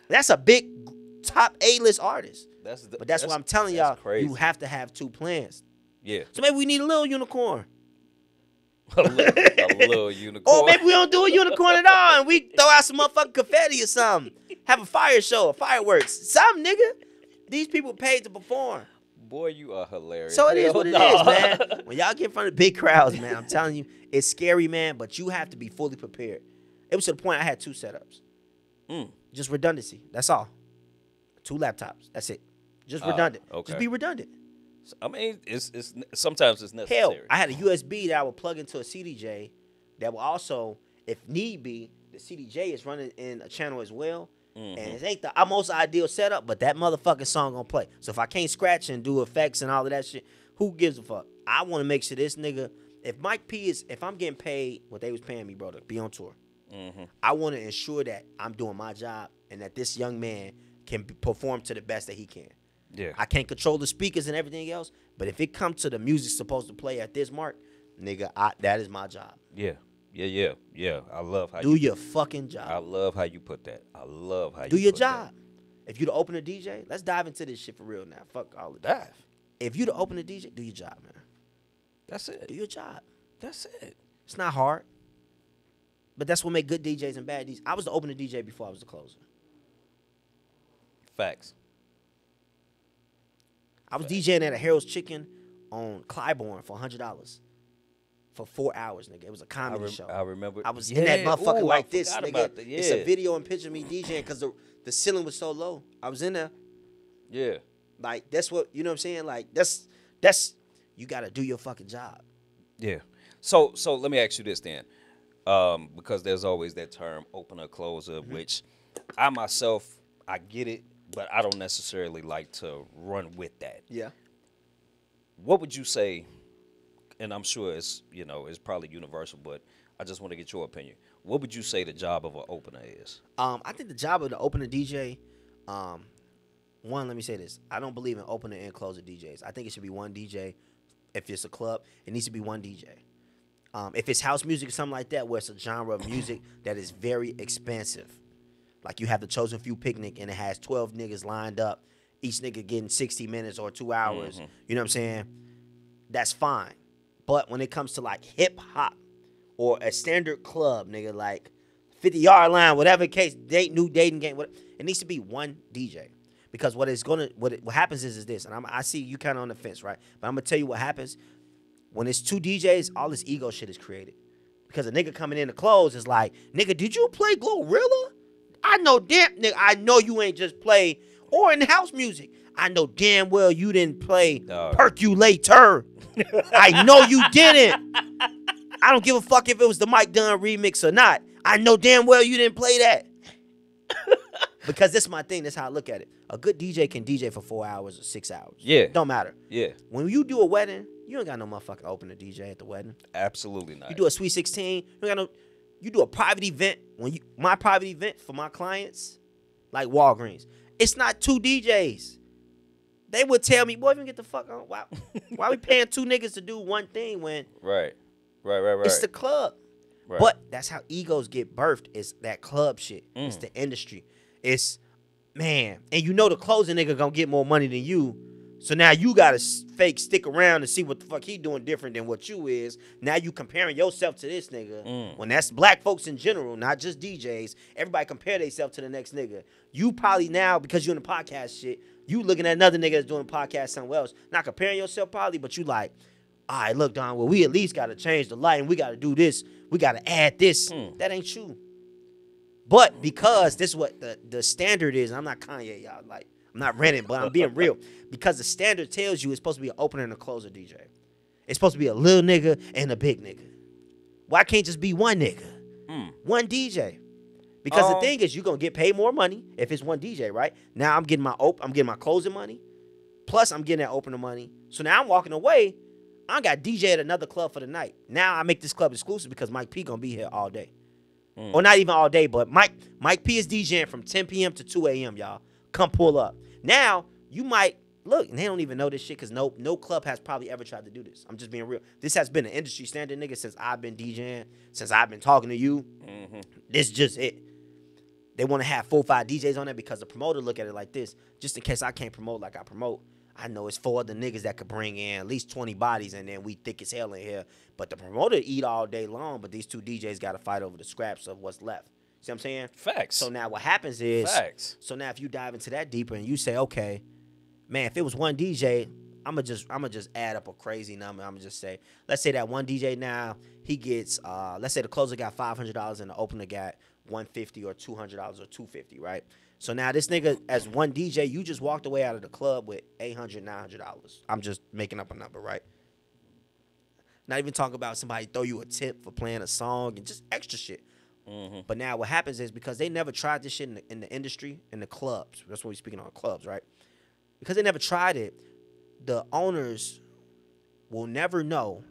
That's a big top A-list artist. But that's what I'm telling y'all. Crazy. You have to have two plans. Yeah. So maybe we need a little unicorn. a little unicorn. Or maybe we don't do a unicorn at all and we throw out some motherfucking confetti or something. Have a fire show, fireworks. Something, nigga. These people paid to perform. Boy, you are hilarious. So it is what it is, man. When y'all get in front of big crowds, man, I'm telling you, it's scary, man, but you have to be fully prepared. It was to the point I had 2 setups. Just redundancy. That's all. 2 laptops. That's it. Just redundant. Okay. Just be redundant. I mean, it's sometimes it's necessary. Hell, I had a USB that I would plug into a CDJ that will also, if need be, the CDJ is running in a channel as well. And it ain't the most ideal setup, but that motherfucking song gonna play. So if I can't scratch and do effects and all of that shit, who gives a fuck? I want to make sure this nigga, if I'm getting paid what they was paying me, bro, to be on tour, I want to ensure that I'm doing my job and that this young man can perform to the best that he can. Yeah. I can't control the speakers and everything else, but if it comes to the music supposed to play at this mark, nigga, that is my job. Yeah. I love how do your fucking job. I love how you put that. I love how you do your put job. That. If you the opener DJ, let's dive into this shit for real now. Fuck all of that. If you the opener DJ, do your job, man. That's it. Do your job. That's it. It's not hard. But that's what make good DJs and bad DJs. I was the opener DJ before I was the closer. Facts. I was DJing at a Harold's Chicken on Clybourne for $100 for 4 hours, nigga. It was a comedy show. I remember. I was in that motherfucker like this, nigga. Yeah. It's a video and picture of me DJing because the ceiling was so low. I was in there. Yeah. Like, that's what, you know what I'm saying? Like, that's you got to do your fucking job. Yeah. So let me ask you this then. Because there's always that term opener, closer, which I myself, I get it, but I don't necessarily like to run with that. Yeah. What would you say, and I'm sure it's probably universal, but I just want to get your opinion. What would you say the job of an opener is? I think the job of the opener DJ, one, let me say this. I don't believe in opener and closer DJs. I think it should be one DJ. If it's a club, it needs to be one DJ. If it's house music or something like that, where it's a genre of music that is very expansive, like you have the Chosen Few picnic and it has 12 niggas lined up, each nigga getting 60 minutes or 2 hours, you know what I'm saying? That's fine. But when it comes to like hip hop or a standard club, nigga, like 50-yard line, whatever case, new dating game, it needs to be one DJ. Because what happens is this, and I see you kind of on the fence, right? But I'm gonna tell you what happens. When it's 2 DJs, all this ego shit is created. Because a nigga coming in to close is like, nigga, did you play Glorilla? I know you ain't just play, or in house music, I know damn well you didn't play Percolator. I know you didn't. I don't give a fuck if it was the Mike Dunn remix or not. I know damn well you didn't play that. Because this is my thing. That's how I look at it. A good DJ can DJ for 4 hours or 6 hours. Yeah. Don't matter. Yeah. When you do a wedding, you ain't got no motherfucking opener DJ at the wedding. Absolutely not. You do a Sweet 16, you do a private event. My private event for my clients, like Walgreens, it's not 2 DJs. They would tell me, boy, if you get the fuck on, why we paying 2 niggas to do one thing when Right. It's the club. Right. But that's how egos get birthed. It's that club shit. It's the industry. It's, man, and the closing nigga gonna get more money than you. So now you gotta fake stick around and see what the fuck he doing different than what you is. Now you comparing yourself to this nigga. When that's black folks in general, not just DJs. Everybody compare themselves to the next nigga. You probably now, because you in the podcast shit, you looking at another nigga that's doing a podcast somewhere else. Not comparing yourself probably, but you like, all right, look, Don, well, we at least gotta change the light and we gotta do this. We gotta add this. That ain't true. But because this is what the standard is, I'm not Kanye, y'all. Like, I'm not renting, but I'm being real. Because the standard tells you it's supposed to be an opener and a closer DJ. It's supposed to be a little nigga and a big nigga. Why can't just be one nigga? One DJ. Because the thing is, you're gonna get paid more money if it's one DJ, right? Now I'm getting my closing money, Plus, I'm getting that opener money. So now I'm walking away. I got DJ at another club for the night. Now I make this club exclusive because Mike P gonna be here all day. Or not even all day, but Mike P is DJing from 10 p.m. to 2 a.m., y'all. Come pull up. Now, you might, look, and they don't even know this shit because no club has probably ever tried to do this. I'm just being real. This has been an industry standard, nigga, since I've been DJing, since I've been talking to you. This just it. They want to have 4 or 5 DJs on there because the promoter look at it like this. Just in case I can't promote like I promote, I know it's 4 other niggas that could bring in at least 20 bodies, and then we thick as hell in here. But the promoter eat all day long, but these 2 DJs got to fight over the scraps of what's left. See what I'm saying? Facts. So now what happens is, Facts. So now if you dive into that deeper and you say, okay, man, if it was one DJ, I'ma just add up a crazy number. I'ma just say, let's say that one DJ now, he gets, let's say the closer got $500 and the opener got $150 or $200 or $250, right? So now this nigga, as one DJ, you just walked away out of the club with $800, $900. I'm just making up a number, right? Not even talking about somebody throw you a tip for playing a song and just extra shit. But now what happens is because they never tried this shit in the industry, in the clubs. That's what we're speaking on, clubs, right? Because they never tried it, the owners will never know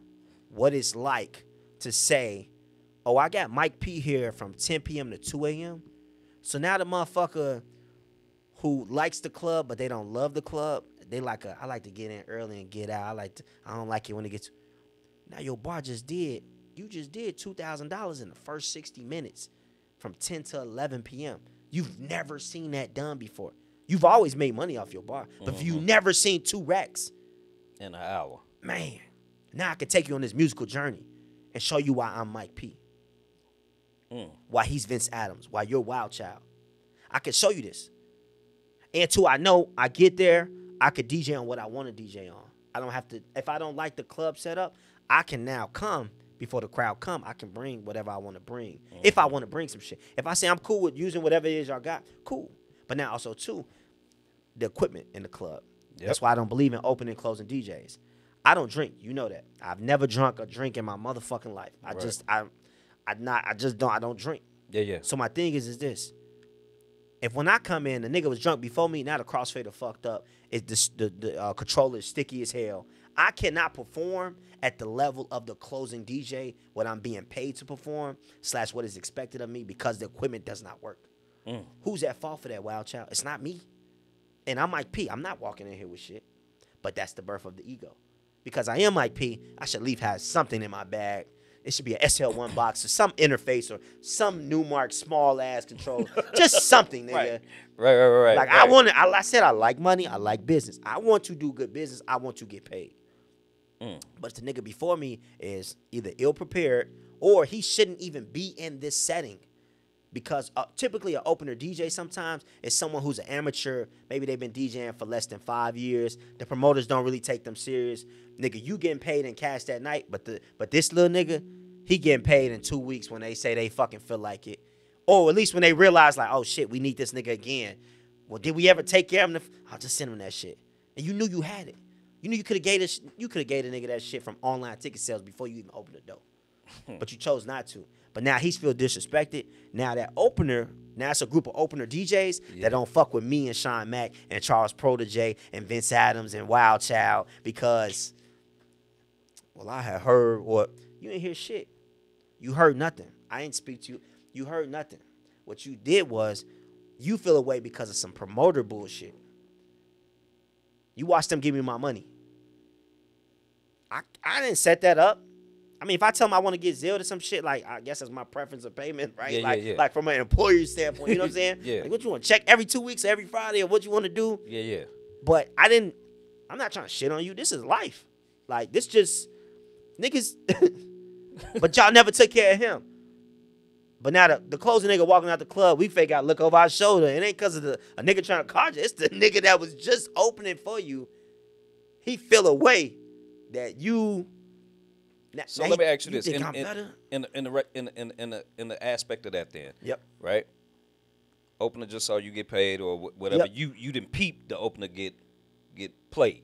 what it's like to say, oh, I got Mike P here from 10 p.m. to 2 a.m. So now the motherfucker who likes the club but they don't love the club, they like I like to get in early and get out. I don't like it when it gets. Now your bar just did $2,000 in the first 60 minutes from 10 to 11 p.m. You've never seen that done before. You've always made money off your bar, but if you've never seen 2 racks in an hour, man, now I can take you on this musical journey and show you why I'm Mike P. Why he's Vince Adams, why you're Wild Child. I can show you this. And I know I get there, I could DJ on what I want to DJ on. I don't have to, if I don't like the club setup, I can now come before the crowd come. I can bring whatever I want to bring. If I want to bring some shit. If I say I'm cool with using whatever it is y'all got, cool. But now also, too, the equipment in the club. Yep. That's why I don't believe in opening and closing DJs. I don't drink. You know that. I've never drunk a drink in my motherfucking life. I don't drink. Yeah. So my thing is this. If when I come in, the nigga was drunk before me, now the crossfader fucked up. The controller is sticky as hell. I cannot perform at the level of the closing DJ, what I'm being paid to perform, / what is expected of me because the equipment does not work. Who's at fault for that, Wild Child? It's not me. And I'm Mike P. I'm not walking in here with shit. But that's the birth of the ego. Because I am Mike P, I should at least have something in my bag. It should be an SL1 box or some interface or some Newmark small-ass controller. Just something, nigga. Right. Like, right. I said I like money. I like business. I want to do good business. I want to get paid. But the nigga before me is either ill-prepared or he shouldn't even be in this setting. Because typically an opener DJ sometimes is someone who's an amateur. Maybe they've been DJing for less than 5 years. The promoters don't really take them serious. Nigga, you getting paid in cash that night, but this little nigga, he getting paid in 2 weeks when they say they fucking feel like it. Or at least when they realize like, oh shit, we need this nigga again. Well, did we ever take care of him? I'll just send him that shit. And you knew you had it. You knew you could have gave a nigga that shit from online ticket sales before you even opened the door. But you chose not to. But now he's feel disrespected. Now that opener, now it's a group of opener DJs that don't fuck with me and Sean Mack and Charles Protege and Vince Adams and Wild Child because, well, I had heard what you didn't hear shit. You heard nothing. I didn't speak to you. You heard nothing. What you did was you feel away because of some promoter bullshit. You watched them give me my money. I didn't set that up. I mean, if I tell them I want to get Zelle to some shit, like, I guess that's my preference of payment, right? Like from an employer standpoint, you know what I'm saying? Like, what you want, check every 2 weeks, every Friday, or what you want to do? Yeah. But I'm not trying to shit on you. This is life. Like, this just, niggas, but y'all never took care of him. But now the closing nigga walking out the club, we fake out, look over our shoulder. It ain't because of a nigga trying to card you. It's the nigga that was just opening for you. He feel away that you... So let me ask you this: in the aspect of that, then, right? Opener just saw you get paid or whatever. You didn't peep the opener get played.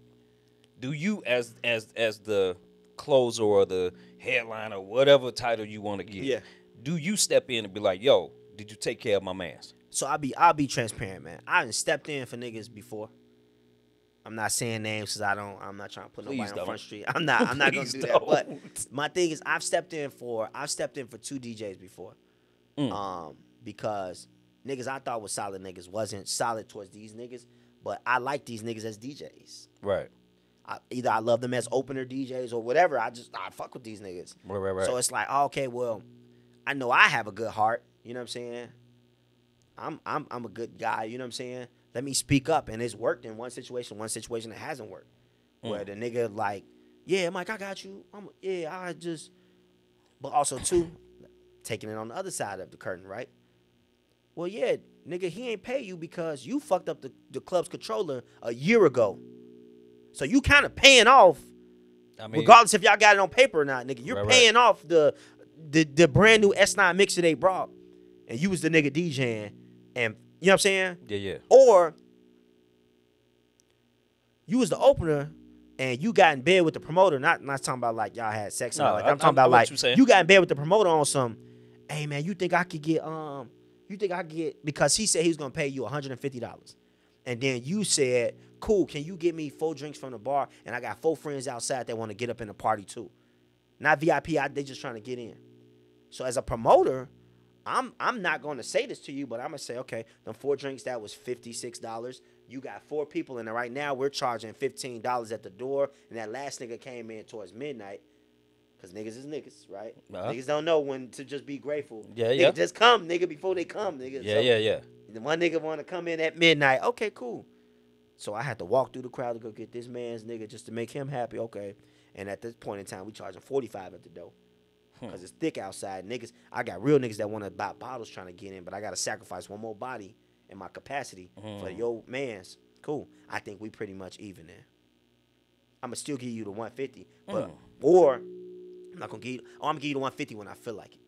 Do you, as the closer or the headliner, whatever title you want to get, do you step in and be like, "Yo, did you take care of my mans?" So I'll be transparent, man. I done stepped in for niggas before. I'm not saying names because I'm not trying to put Please nobody on don't. Front Street. I'm not gonna Please do that. But don't. my thing is, I've stepped in for 2 DJs before, because niggas I thought was solid niggas wasn't solid towards these niggas, but I like these niggas as DJs. Right. Either I love them as opener DJs or whatever. I fuck with these niggas. Right. So it's like, oh, okay, well, I know I have a good heart. You know what I'm saying? I'm a good guy. You know what I'm saying? Let me speak up, and it's worked in one situation it hasn't worked, where the nigga like, yeah, Mike, I got you. But also too, taking it on the other side of the curtain, right? Well, yeah, nigga, he ain't pay you because you fucked up the club's controller a year ago. So you kind of paying off, regardless if y'all got it on paper or not, nigga. You're paying off the brand new S9 mixer they brought, and you was the nigga DJing, and you know what I'm saying? Yeah. Or you was the opener, and you got in bed with the promoter. Not talking about like y'all had sex. No, like I'm talking about like you got in bed with the promoter on some. Hey man, you think I could get because he said he was gonna pay you $150, and then you said, cool, can you get me 4 drinks from the bar? And I got 4 friends outside that want to get up in the party too. Not VIP, they just trying to get in. So as a promoter, I'm not going to say this to you, but I'm going to say, okay, them 4 drinks, that was $56. You got 4 people in there. Right now, we're charging $15 at the door, and that last nigga came in towards midnight, because niggas is niggas, right? Niggas don't know when to just be grateful. Yeah. Nigga, just come, nigga, before they come, nigga. Yeah. The one nigga want to come in at midnight. Okay, cool. So I had to walk through the crowd to go get this man's nigga just to make him happy. Okay. And at this point in time, we charging $45 at the door. Because it's thick outside. Niggas, I got real niggas that want to buy bottles trying to get in, but I got to sacrifice one more body in my capacity for your man's. Cool. I think we pretty much even there. I'm going to still give you the 150, but or I'm not going to give you, I'm going to give you the 150 when I feel like it.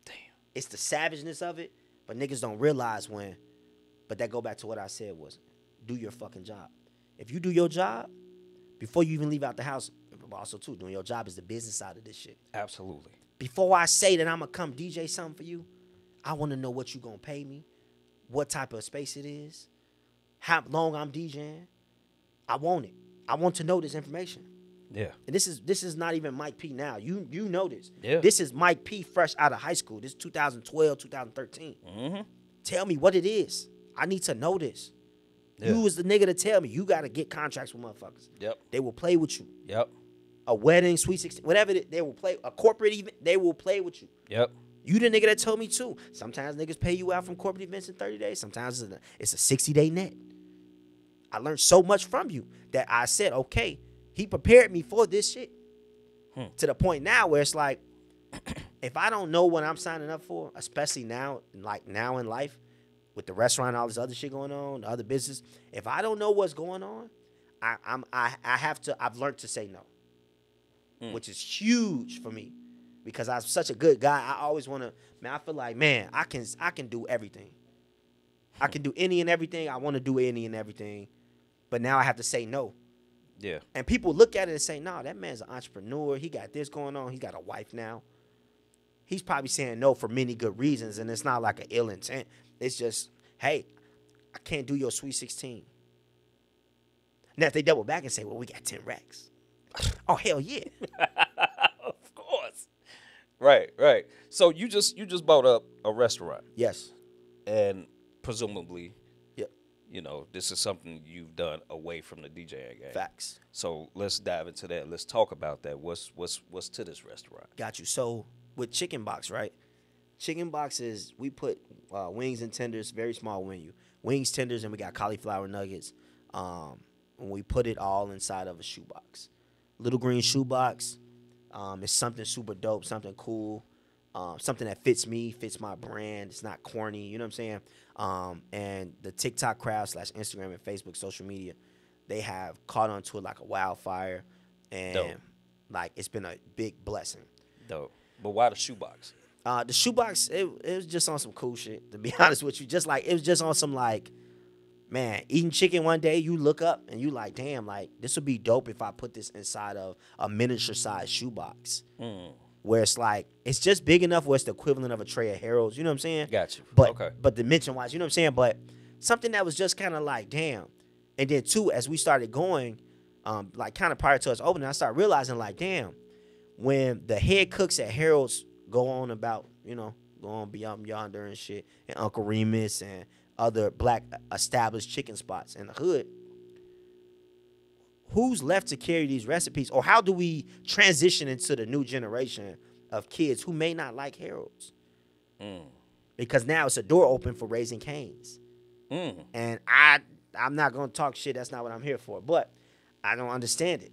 Damn. It's the savageness of it, but niggas don't realize when, but that go back to what I said was, do your fucking job. If you do your job, before you even leave out the house, also too, doing your job is the business side of this shit. Absolutely. Before I say that I'm going to come DJ something for you, I want to know what you going to pay me, what type of space it is, how long I'm DJing. I want it. I want to know this information. Yeah. And this is not even Mike P now. You know this. Yeah. This is Mike P fresh out of high school. This is 2012, 2013. Mm-hmm. Tell me what it is. I need to know this. Yeah. You was the nigga to tell me. You got to get contracts with motherfuckers. Yep. They will play with you. Yep. A wedding, sweet 16, whatever, they will play. A corporate event, they will play with you. Yep. You the nigga that told me too. Sometimes niggas pay you out from corporate events in 30 days. Sometimes it's a 60-day net. I learned so much from you that I said, okay, he prepared me for this shit. To the point now where it's like, if I don't know what I'm signing up for, especially now, like now in life, with the restaurant, all this other shit going on, the other business, if I don't know what's going on, I've learned to say no, which is huge for me, because I'm such a good guy. I always want to, man, I feel like, man, I can do everything. I can do any and everything. I want to do any and everything, but now I have to say no. Yeah. And people look at it and say, nah, that man's an entrepreneur. He got this going on. He got a wife now. He's probably saying no for many good reasons, and it's not like an ill intent. It's just, hey, I can't do your Sweet 16. Now, if they double back and say, well, we got 10 racks. Oh, hell yeah. Of course. Right. So you just bought up a restaurant. Yes. And presumably, Yep. you know, this is something you've done away from the DJing game. Facts. So let's dive into that. Let's talk about that. What's to this restaurant? Got you. So with Chicken Box, right? Chicken Box is, we put wings and tenders, very small menu. Wings, tenders, and we got cauliflower nuggets. And we put it all inside of a shoebox. Little green shoebox. It's something super dope, something cool, something that fits me, fits my brand. It's not corny, you know what I'm saying? And the TikTok crowd / Instagram and Facebook social media, they have caught on to it like a wildfire. And Dope. like it's been a big blessing. Dope. But why the shoebox? The shoebox, it was just on some cool shit, to be honest with you. Just like, it was just on some like, man, eating chicken one day, you look up and you like, damn, like, this would be dope if I put this inside of a miniature size shoebox. Where it's like, it's just big enough where it's the equivalent of a tray of Harold's, you know what I'm saying? Got you. But, Okay. but dimension-wise, you know what I'm saying? But something that was just kind of like, damn, And then two, as we started going, like kind of prior to us opening, I started realizing like, damn, when the head cooks at Harold's go on about, go on Beyond Yonder and shit, and Uncle Remus and other black established chicken spots in the hood, who's left to carry these recipes? Or how do we transition into the new generation of kids who may not like Harold's? Because now it's a door open for Raising Cane's. And I'm not going to talk shit. That's not what I'm here for. But I don't understand it.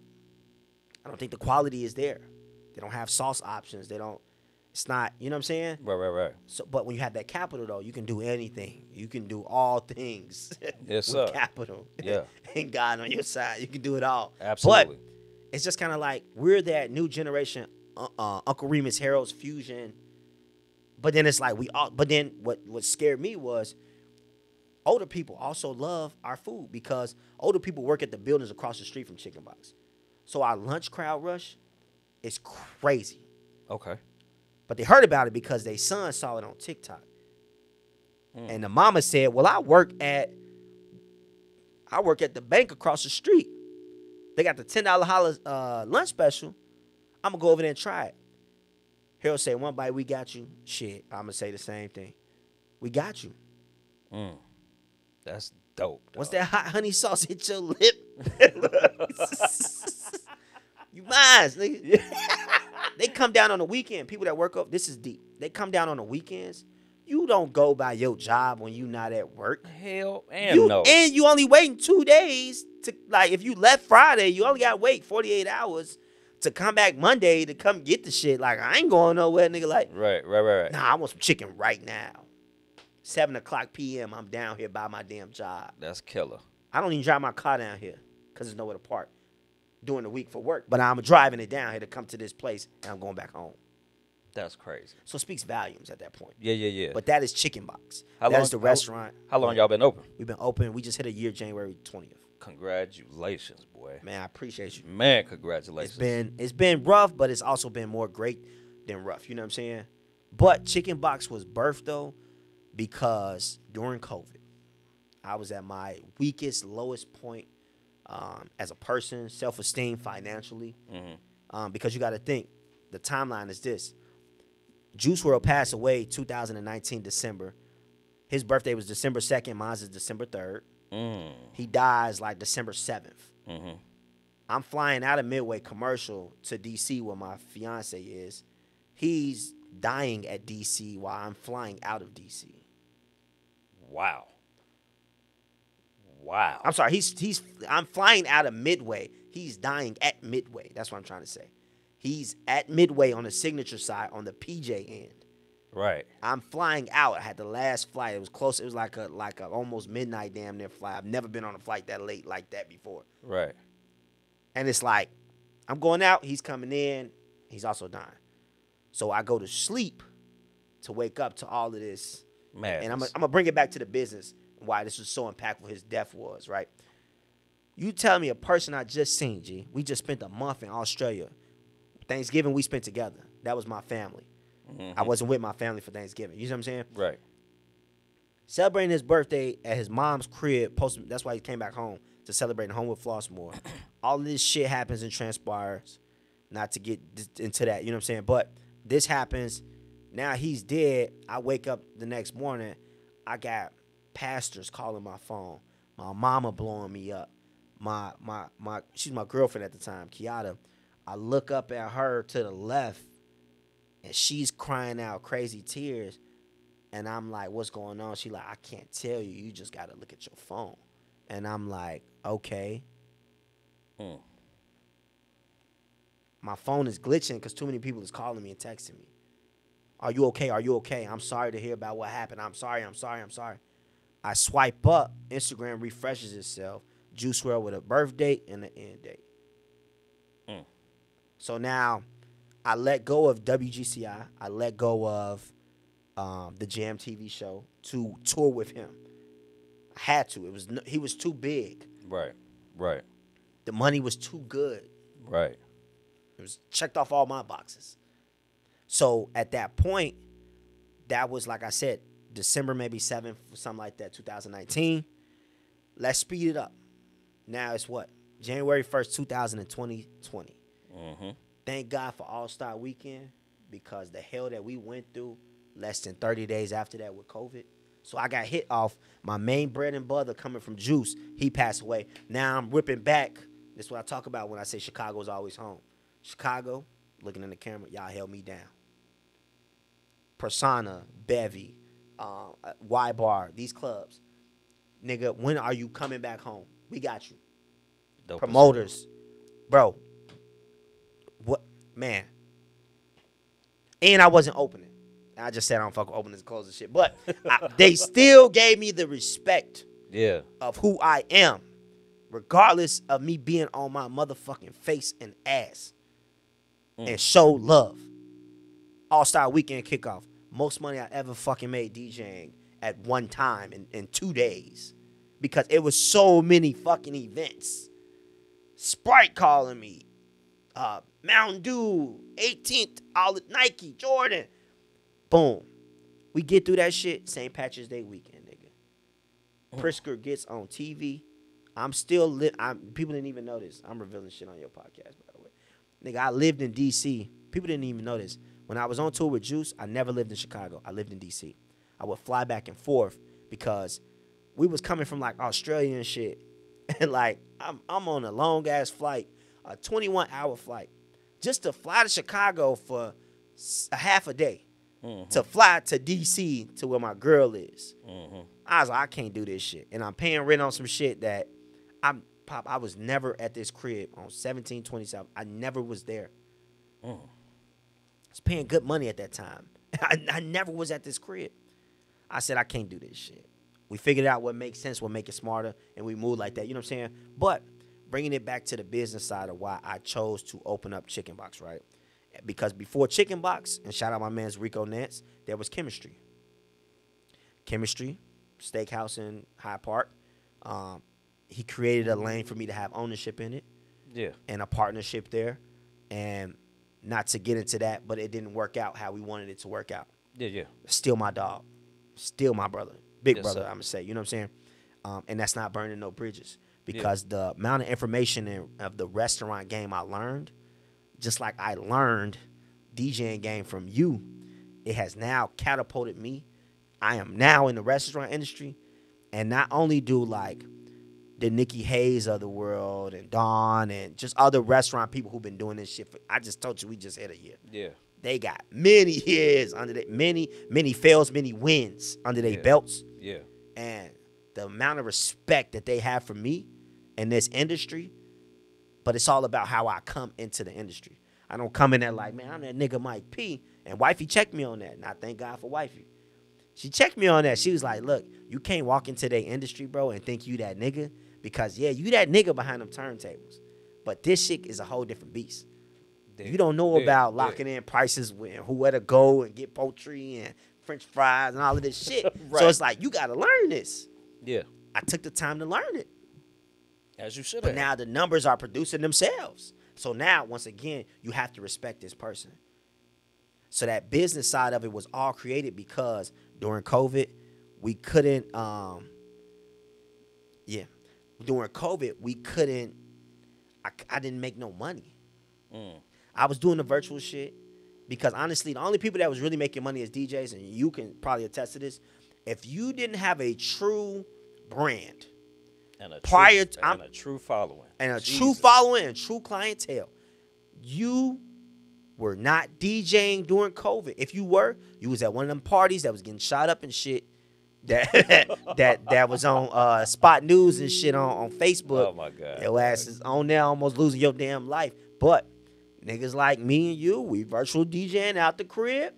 I don't think the quality is there. They don't have sauce options. It's not, you know what I'm saying? Right. So, but when you have that capital, though, you can do anything. You can do all things Yes, with sir. capital. Yeah. And God on your side. You can do it all. Absolutely. But it's just kind of like we're that new generation, Uncle Remus, Harold's fusion. But then it's like but then what scared me was older people also love our food because older people work at the buildings across the street from Chicken Box. So our lunch crowd rush is crazy. Okay. But they heard about it because their son saw it on TikTok. And the mama said, well, I work at the bank across the street. They got the $10 lunch special. I'm going to go over there and try it. Harold said, one bite, we got you. Shit, I'm going to say the same thing. We got you. That's dope. Once that hot honey sauce hit your lip, you minds, nigga. They come down on the weekend. People that work up, this is deep. They come down on the weekends. You don't go by your job when you not at work. Hell and no. And you only waiting 2 days to, like, if you left Friday, you only got to wait 48 hours to come back Monday to come get the shit. Like, I ain't going nowhere, nigga. Like, Right. nah, I want some chicken right now. 7:00 p.m., I'm down here by my damn job. That's killer. I don't even drive my car down here because there's nowhere to park during the week for work. But I'm driving it down here to come to this place, and I'm going back home. That's crazy. So it speaks volumes at that point. Yeah. But that is Chicken Box. How That long- is the restaurant. How long y'all been open? We've been open. We just hit a year, January 20th. Congratulations, boy. Man, I appreciate you. Man, congratulations. It's been rough, but it's also been more great than rough. You know what I'm saying? But Chicken Box was birthed, though, because during COVID, I was at my weakest, lowest point as a person, self-esteem, financially. Because you got to think, the timeline is this. Juice Wrld passed away 2019 December. His birthday was December 2nd. Mine is December 3rd. He dies like December 7th. I'm flying out of Midway Commercial to D.C. where my fiance is. He's dying at D.C. while I'm flying out of D.C. Wow. I'm sorry. I'm flying out of Midway. He's dying at Midway. That's what I'm trying to say. He's at Midway on the signature side on the PJ end. Right. I'm flying out. I had the last flight. It was close. It was like a almost midnight damn near flight. I've never been on a flight that late like that before. Right. And it's like, I'm going out. He's coming in. He's also dying. So I go to sleep to wake up to all of this. Man. And I'm going to bring it back to the business, why this was so impactful his death was, right? You tell me a person I just seen, G. We just spent a month in Australia. Thanksgiving we spent together. That was my family. I wasn't with my family for Thanksgiving. You know what I'm saying? Right. Celebrating his birthday at his mom's crib. That's why he came back home to celebrate home with Flossmore. All of this shit happens and transpires. Not to get into that, you know what I'm saying? But this happens. Now he's dead. I wake up the next morning. I got pastors calling my phone. My mama blowing me up. She's my girlfriend at the time, Kiata. I look up at her to the left, and she's crying out crazy tears. And I'm like, what's going on? She like, I can't tell you. You just got to look at your phone. And I'm like, okay. My phone is glitching because too many people is calling me and texting me. Are you okay? Are you okay? I'm sorry to hear about what happened. I'm sorry. I swipe up. Instagram refreshes itself. Juice Wrld with a birth date and an end date. So now I let go of WGCI. I let go of the Jam TV show to tour with him. I had to. He was too big. Right. The money was too good. Right. It was checked off all my boxes. So at that point, that was, like I said, December maybe 7th, something like that, 2019. Let's speed it up. Now it's what? January 1st, 2020. Mm-hmm. Thank God for All-Star Weekend because the hell that we went through less than 30 days after that with COVID. So I got hit off my main bread and butter coming from Juice. He passed away. Now I'm ripping back. This is what I talk about when I say Chicago's always home. Chicago, looking in the camera, y'all held me down. Persona, Bevy, Y-Bar, these clubs. Nigga, when are you coming back home? We got you. Dope. Promoters. Bro. What? Man. And I wasn't opening. I just said I don't fuck with openings and closing shit. But they still gave me the respect of who I am. Regardless of me being on my motherfucking face and ass. And show love. All-Star Weekend kickoff. Most money I ever fucking made DJing at one time in 2 days. Because it was so many fucking events. Sprite calling me. Mountain Dew. 18th. All Nike. Jordan. Boom. We get through that shit. St. Patrick's Day weekend, nigga. Prisker gets on TV. I'm still people didn't even know this. I'm revealing shit on your podcast, by the way. Nigga, I lived in D.C. People didn't even know this. When I was on tour with Juice, I never lived in Chicago. I lived in D.C. I would fly back and forth because we was coming from, like, Australia and shit. And, like, I'm on a long-ass flight, a 21-hour flight, just to fly to Chicago for a half a day. To fly to D.C. to where my girl is. I was like, I can't do this shit. And I'm paying rent on some shit that I was never at this crib on 1727. I never was there. I was paying good money at that time. I never was at this crib. I said, I can't do this shit. We figured out what makes sense, what make it smarter, and we moved like that. You know what I'm saying? But bringing it back to the business side of why I chose to open up Chicken Box, right? Because before Chicken Box, and shout out my man's Rico Nance, there was Chemistry. Chemistry, steakhouse in Hyde Park. He created a lane for me to have ownership in it. Yeah. And a partnership there. And not to get into that, but it didn't work out how we wanted it to work out. Yeah. Still my dog. Still my brother. Big brother, I'm going to say. You know what I'm saying? And that's not burning no bridges. Because the amount of information of the restaurant game I learned, just like I learned DJing game from you, it has now catapulted me. I am now in the restaurant industry, and not only do like the Nikki Hayes of the world and Dawn and just other restaurant people who've been doing this shit for, I just told you we just hit a year. Yeah. They got many years under their, many fails, many wins under their belts. Yeah. And the amount of respect that they have for me in this industry, but it's all about how I come into the industry. I don't come in there like, man, I'm that nigga Mike P. And wifey checked me on that. And I thank God for wifey. She checked me on that. She was like, look, you can't walk into their industry, bro, and think you that nigga. Because, yeah, you that nigga behind them turntables. But this shit is a whole different beast. You don't know about locking in prices with where to go and get poultry and French fries and all of this shit. Right. So it's like, you got to learn this. Yeah. I took the time to learn it. As you should have. But now the numbers are producing themselves. So now, once again, you have to respect this person. So that business side of it was all created because during COVID, we couldn't, during COVID, we couldn't, I didn't make no money. I was doing the virtual shit because honestly, the only people that was really making money as DJs, and you can probably attest to this, if you didn't have a true brand, and a true following. And a true following and true clientele. You were not DJing during COVID. If you were, you was at one of them parties that was getting shot up and shit. That was on Spot News and shit on Facebook. Oh my God. Your ass is on there almost losing your damn life. But niggas like me and you, we virtual DJing out the crib.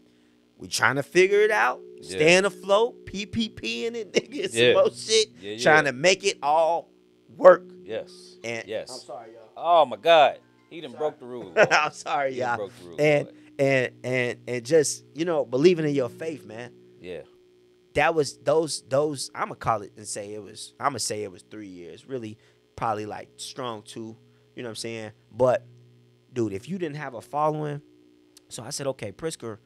We trying to figure it out. Staying afloat, PPP in it, nigga. Some more shit. Trying to make it all work. Yes. And yes. I'm sorry, y'all. Oh my God. He done broke the rules. I'm sorry, y'all. Broke the rules, and just, you know, believing in your faith, man. Yeah. That was those I'm gonna call it and say it was 3 years. Really probably like strong 2. You know what I'm saying? But dude, if you didn't have a following, so I said, okay, Prisker,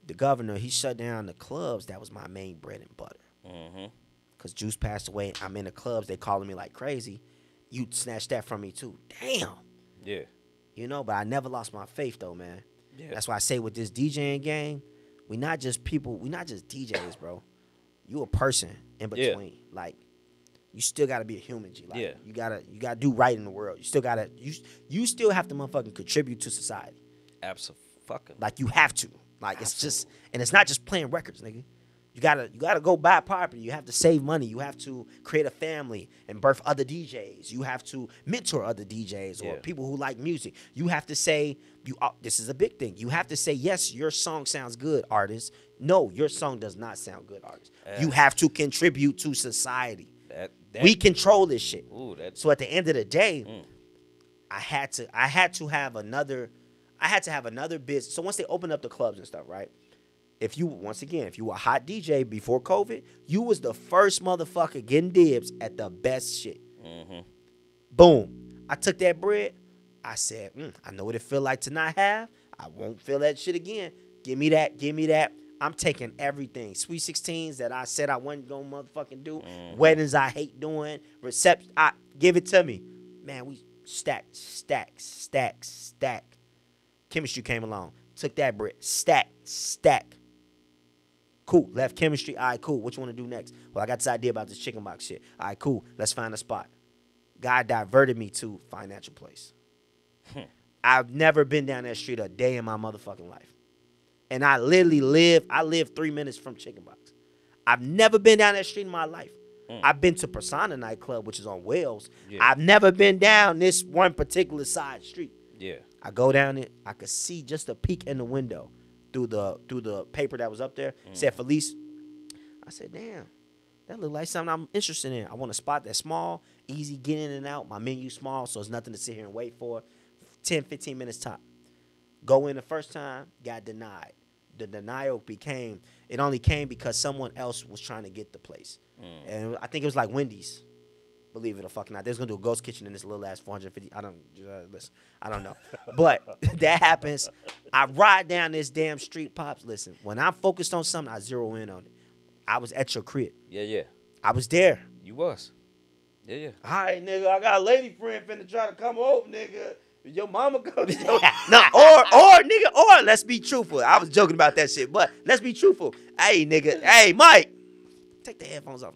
the governor, he shut down the clubs. That was my main bread and butter. Because Juice passed away. I'm in the clubs. They calling me like crazy. you snatched that from me too. Damn. Yeah. You know, but I never lost my faith though, man. Yeah. That's why I say with this DJing game, we not just people, we not just DJs, bro. You a person in between. Like, you still gotta be a human, G. Like, you gotta do right in the world. You still gotta you still have to motherfucking contribute to society. Absolutely. Like, you have to. Like, it's just, and it's not just playing records, nigga. You gotta go buy property. You have to save money. You have to create a family and birth other DJs. You have to mentor other DJs or people who like music. You have to say, this is a big thing. You have to say, yes, your song sounds good, artist. No, your song does not sound good, artist. You have to contribute to society. We control this shit. Ooh, so at the end of the day, I had to have another business. So once they opened up the clubs and stuff, right? If you were a hot DJ before COVID, you was the first motherfucker getting dibs at the best shit. Boom. I took that bread. I said, I know what it feel like to not have. I won't feel that shit again. Give me that. Give me that. I'm taking everything. Sweet 16s that I said I wasn't going to motherfucking do. Weddings I hate doing. Reception, give it to me. Man, we stack. Chemistry came along. Took that bread. Stack. Cool. Left chemistry. All right, cool. What you want to do next? Well, I got this idea about this chicken box shit. All right, cool. Let's find a spot. God diverted me to Financial Place. I've never been down that street a day in my motherfucking life. And I literally live 3 minutes from Chicken Box. I've never been down that street in my life. I've been to Persona nightclub, which is on Wells. I've never been down this one particular side street. Yeah. I go down it. I could see just a peek in the window through the paper that was up there. Said Felice. I said, damn, that look like something I'm interested in. I want a spot that's small, easy, get in and out. My menu small, so it's nothing to sit here and wait for. 10, 15 minutes top. Go in the first time, got denied. The denial only came because someone else was trying to get the place. And I think it was like Wendy's. Believe it or fucking not. They're going to do a ghost kitchen in this little ass 450. I don't know. But that happens. I ride down this damn street, Pops. Listen, when I'm focused on something, I zero in on it. I was at your crib. Yeah. I was there. You was. Yeah. All right, nigga, I got a lady friend finna try to come over, nigga. Your mama go to or let's be truthful. I was joking about that shit, but let's be truthful. Hey, nigga. Hey, Mike. Take the headphones off.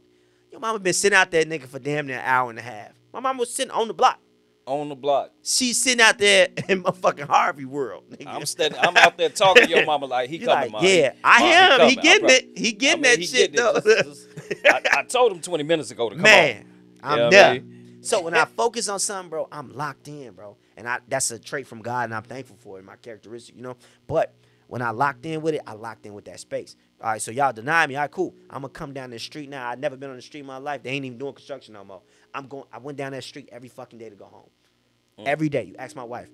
Your mama been sitting out there, nigga, for damn near an hour and a half. My mama was sitting on the block. On the block. She's sitting out there in my fucking Harvey world, nigga. I'm out there talking to your mama like, he coming, like, yeah, I am. He getting it. He getting that shit, though. I told him 20 minutes ago to come Man, on. I'm there. So when I focus on something, bro, I'm locked in, bro. And that's a trait from God, and I'm thankful for it, my characteristic, you know. But when I locked in with it, I locked in with that space. All right, so y'all deny me. All right, cool. I'm going to come down the street now. I've never been on the street in my life. They ain't even doing construction no more. I went down that street every fucking day to go home. Every day. You ask my wife,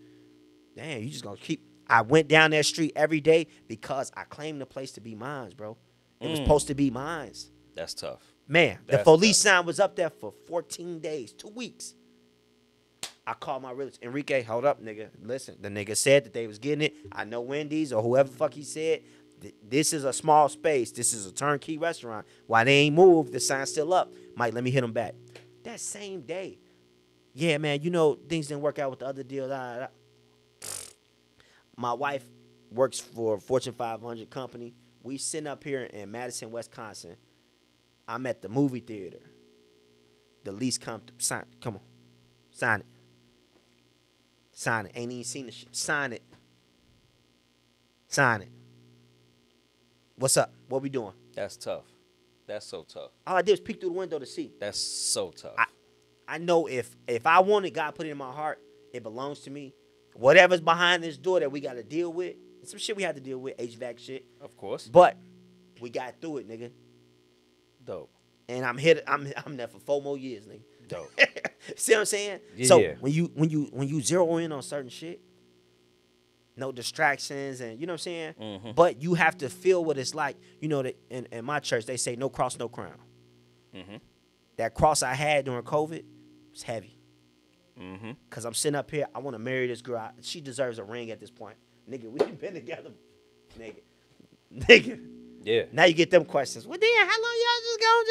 damn, you just going to keep. I went down that street every day because I claimed the place to be mine, bro. It was supposed to be mine. That's tough. Man, the police sign was up there for 14 days, 2 weeks. I called my realtor. Enrique, hold up, nigga. Listen, the nigga said that they was getting it. I know Wendy's or whoever the fuck he said. This is a small space. This is a turnkey restaurant. Why they ain't moved, the sign's still up. Mike, let me hit them back. That same day. Yeah, man, you know, things didn't work out with the other deal. My wife works for a Fortune 500 company. We sitting up here in Madison, Wisconsin. I'm at the movie theater. The lease come on. Sign it. Sign it. Ain't even seen the shit. Sign it. Sign it. What's up? What we doing? That's tough. That's so tough. All I did was peek through the window to see. That's so tough. I know if I want it, God put it in my heart, it belongs to me. Whatever's behind this door that we got to deal with, some shit we have to deal with, HVAC shit. Of course. But we got through it, nigga. Dope. And I'm here. I'm there for 4 more years, nigga. Dope. See what I'm saying? Yeah. So when you zero in on certain shit, no distractions, and you know what I'm saying. Mm-hmm. But you have to feel what it's like. You know that in my church they say no cross, no crown. Mm-hmm. That cross I had during COVID was heavy. Mm-hmm. Cause I'm sitting up here. I want to marry this girl. She deserves a ring at this point, nigga. We've been together, nigga. Yeah. Now you get them questions. Well, then how long y'all just gonna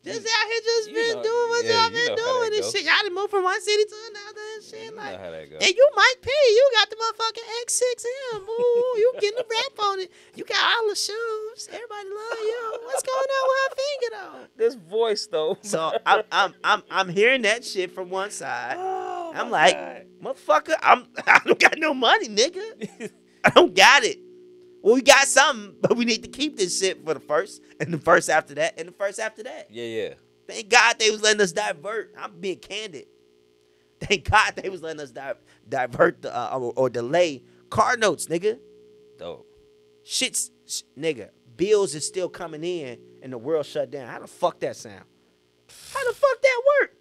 just out here just been doing what y'all been doing and go. Shit, y'all done moved from one city to another and shit. You Like, know how that go. and you Mike P, you got the motherfucking X6M. Ooh, you getting the rap on it. You got all the shoes. Everybody love you. What's going on with her finger though? This voice though. So I'm hearing that shit from one side. Oh, I'm my like, God. motherfucker, I don't got no money, nigga. I don't got it. Well, we got something, but we need to keep this shit for the first, and the first after that, and the first after that. Yeah. Thank God they was letting us divert. I'm being candid. Thank God they was letting us divert or delay car notes, nigga. Dope. Nigga, bills is still coming in, and the world shut down. How the fuck that sound? How the fuck that work?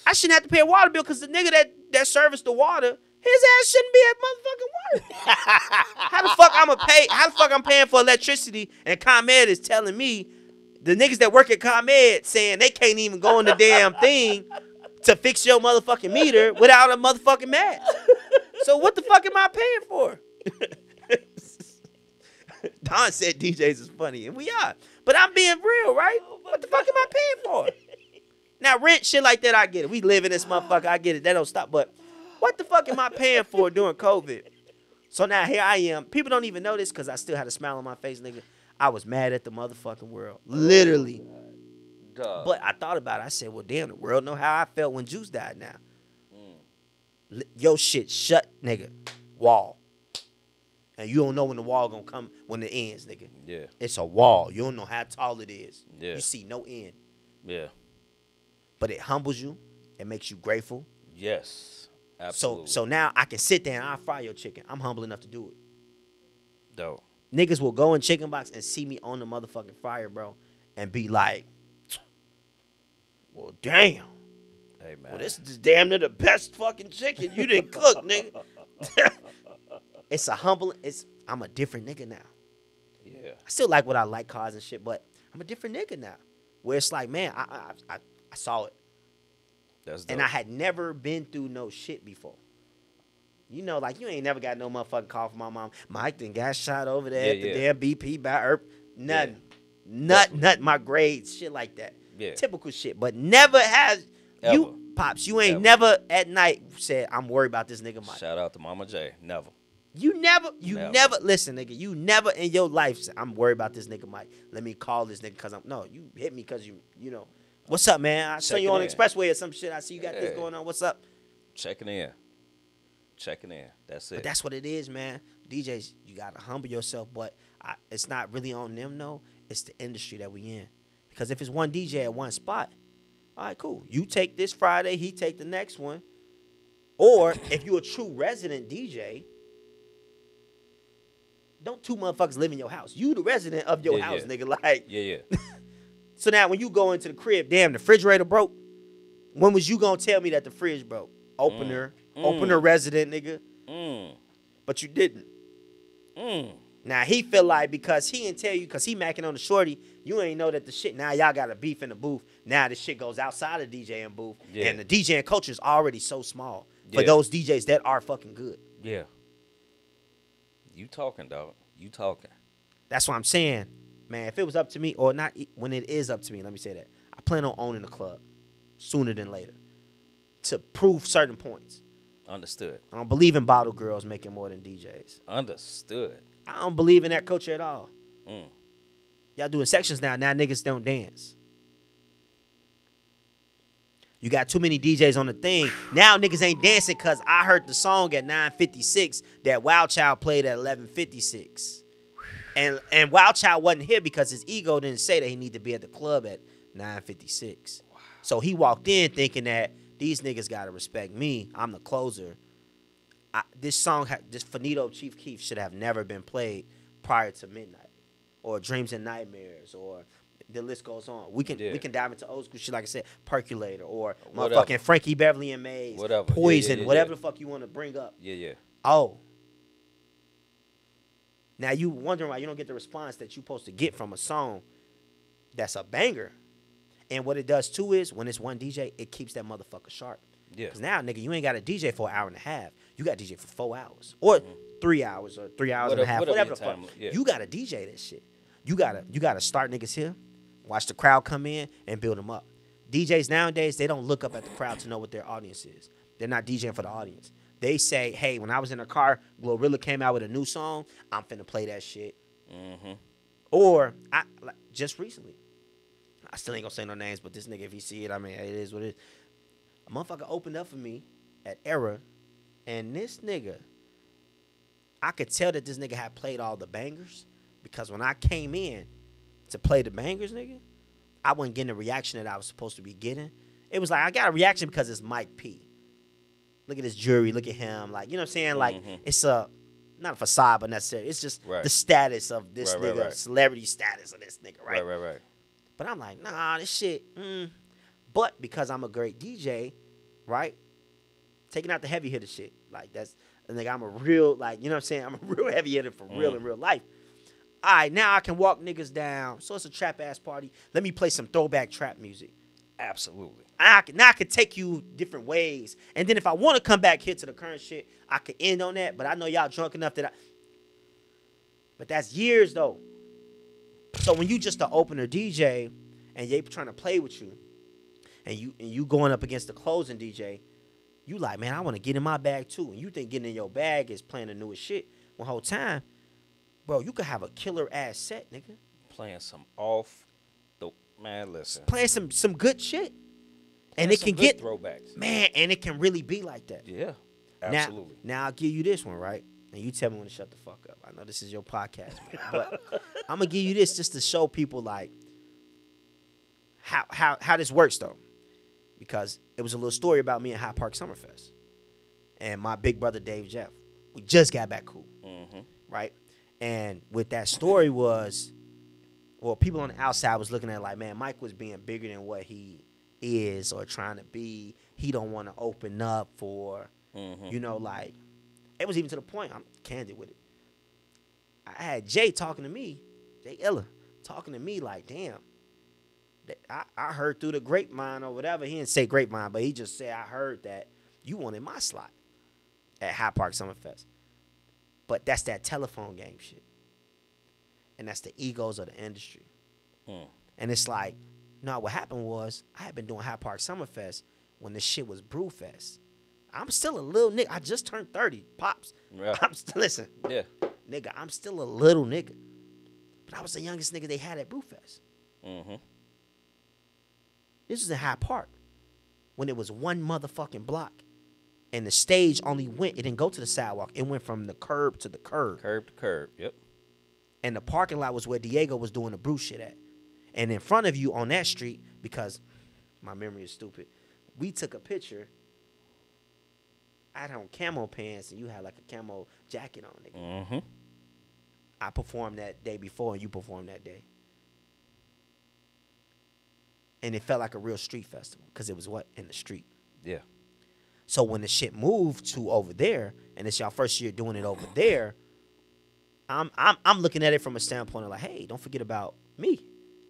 I shouldn't have to pay a water bill because the nigga that serviced the water, his ass shouldn't be at motherfucking work. How the fuck I'm paying for electricity and ComEd is telling me the niggas that work at ComEd saying they can't even go in the damn thing to fix your motherfucking meter without a motherfucking match. So what the fuck am I paying for? Don said DJs is funny, and we are. But I'm being real, right? What the fuck am I paying for? Now, rent, shit like that, I get it. We live in this motherfucker, I get it. That don't stop. But what the fuck am I paying for during COVID? So now here I am. People don't even know this because I still had a smile on my face, nigga. I was mad at the motherfucking world. Literally. Duh. But I thought about it. I said, well, damn, the world know how I felt when Juice died now. Yo shit shut, nigga. Wall. And you don't know when the wall gonna come, when it ends, nigga. Yeah. It's a wall. You don't know how tall it is. Yeah. You see no end. Yeah. But it humbles you. It makes you grateful. Yes. Absolutely. So now I can sit there and I'll fry your chicken. I'm humble enough to do it. Dope. Niggas will go in chicken box and see me on the motherfucking fryer, bro, and be like, well, damn. Hey, man. Well, this is damn near the best fucking chicken you didn't cook, nigga. It's a humble. I'm a different nigga now. Yeah. I still like what I like, cars and shit, but I'm a different nigga now. Where it's like, man, I saw it. That's dope. And I had never been through no shit before. You know, like, you ain't never got no motherfucking call from my mom. Mike done got shot over there at the damn BP by Earp. Nothing. Nothing. My grades, shit like that. Yeah. Typical shit. But never has, Ever. you, Pops, you ain't never at night said, I'm worried about this nigga Mike. Shout out to Mama J. Never. You never, listen, nigga, you never in your life said, I'm worried about this nigga Mike. Let me call this nigga because no, you hit me because you know, what's up, man? I saw you on the expressway or some shit. I see you got this going on. What's up? Checking in. That's it. But that's what it is, man. DJs, you got to humble yourself, but it's not really on them, no. It's the industry that we in. Because if it's one DJ at one spot, all right, cool. You take this Friday, he take the next one. Or if you a true resident DJ, don't two motherfuckers live in your house. You the resident of your house, nigga. Like, yeah. So now when you go into the crib, damn, the refrigerator broke. When was you gonna tell me that the fridge broke? Opener resident, nigga. But you didn't. Now he feel like because he didn't tell you, because he macking on the shorty, you ain't know that the shit, now y'all got a beef in the booth. Now the shit goes outside of the DJing booth. Yeah. And the DJing culture is already so small for those DJs that are fucking good. Yeah. You talking, dog. You talking. That's what I'm saying. Man, if it was up to me, or not, when it is up to me, let me say that. I plan on owning a club sooner than later to prove certain points. Understood. I don't believe in bottle girls making more than DJs. Understood. I don't believe in that culture at all. Y'all doing sections now. Now niggas don't dance. You got too many DJs on the thing. Now niggas ain't dancing because I heard the song at 9:56 that Wild Child played at 11:56. And Wild Child wasn't here because his ego didn't say that he needed to be at the club at 9:56. Wow. So he walked in thinking that these niggas got to respect me. I'm the closer. This song, this Finito Chief Keef should have never been played prior to midnight, or Dreams and Nightmares, or the list goes on. We can dive into old school shit, like I said, Percolator, or motherfucking Frankie Beverly and Maze, Poison, whatever the fuck you want to bring up. Yeah. Oh. Now you wondering why you don't get the response that you supposed to get from a song that's a banger. And what it does too is when it's one DJ, it keeps that motherfucker sharp. Yeah. Because now, nigga, you ain't got a DJ for an hour and a half. You got a DJ for 4 hours. Or 3 hours or 3 hours and a half. Whatever the fuck. You got to DJ that shit. You gotta start niggas here, watch the crowd come in, and build them up. DJs nowadays, they don't look up at the crowd to know what their audience is. They're not DJing for the audience. They say, hey, when I was in a car, Glorilla came out with a new song, I'm finna play that shit. Mm-hmm. Or, just recently, I still ain't gonna say no names, but this nigga, if he see it, I mean, it is what it is. A motherfucker opened up for me at Era, and this nigga, I could tell that this nigga had played all the bangers, because when I came in to play the bangers, nigga, I wasn't getting the reaction that I was supposed to be getting. It was like, I got a reaction because it's Mike P. Look at his jury, look at him. Like, you know what I'm saying? Like, it's not a facade, but necessarily. It's just the status of this nigga, celebrity status of this nigga, right? Right. But I'm like, nah, this shit. But because I'm a great DJ, right? Taking out the heavy hitter shit. Like, that's, nigga, I'm a real, like, you know what I'm saying? I'm a real heavy hitter for real in real life. All right, now I can walk niggas down. So it's a trap-ass party. Let me play some throwback trap music. Absolutely. Now I can take you different ways. And then if I want to come back here to the current shit, I can end on that. But I know y'all drunk enough that But that's years, though. So when you just an opener DJ and they trying to play with you, and you going up against the closing DJ, you like, man, I want to get in my bag, too. And you think getting in your bag is playing the newest shit. One whole time, bro, you could have a killer-ass set, nigga. Playing some off the... Man, listen. Playing some good shit. And Playing it can get... throwbacks. Man, and it can really be like that. Yeah, absolutely. Now I'll give you this one, right? And you tell me when to shut the fuck up. I know this is your podcast, man, but I'm going to give you this just to show people, like, how this works, though. Because it was a little story about me at High Park Summerfest. And my big brother, Dave Jeff. We just got back cool, right? And with that story was... Well, people on the outside was looking at it like, man, Mike was being bigger than what he is or trying to be. He don't want to open up for, you know, like, it was even to the point, I'm candid with it. I had Jay talking to me, Jay Illa, talking to me like, damn, I heard through the grapevine or whatever. He didn't say grapevine, but he just said, I heard that you wanted my slot at High Park Summerfest. But that's that telephone game shit. And that's the egos of the industry. And it's like, no, what happened was I had been doing High Park Summerfest when the shit was Brewfest. I'm still a little nigga. I just turned 30, pops. Yeah. I'm still, listen. Yeah. Nigga, I'm still a little nigga. But I was the youngest nigga they had at Brewfest. This was in High Park when it was one motherfucking block. And the stage only went, it didn't go to the sidewalk. It went from the curb to the curb. Curb to curb, yep. And the parking lot was where Diego was doing the brew shit at. And in front of you on that street, because my memory is stupid, we took a picture. I had on camo pants, and you had like a camo jacket on, nigga. I performed that day before, and you performed that day. And it felt like a real street festival, because it was what? In the street. Yeah. So when the shit moved to over there, and it's y'all first year doing it over there, I'm looking at it from a standpoint of like, hey, don't forget about me,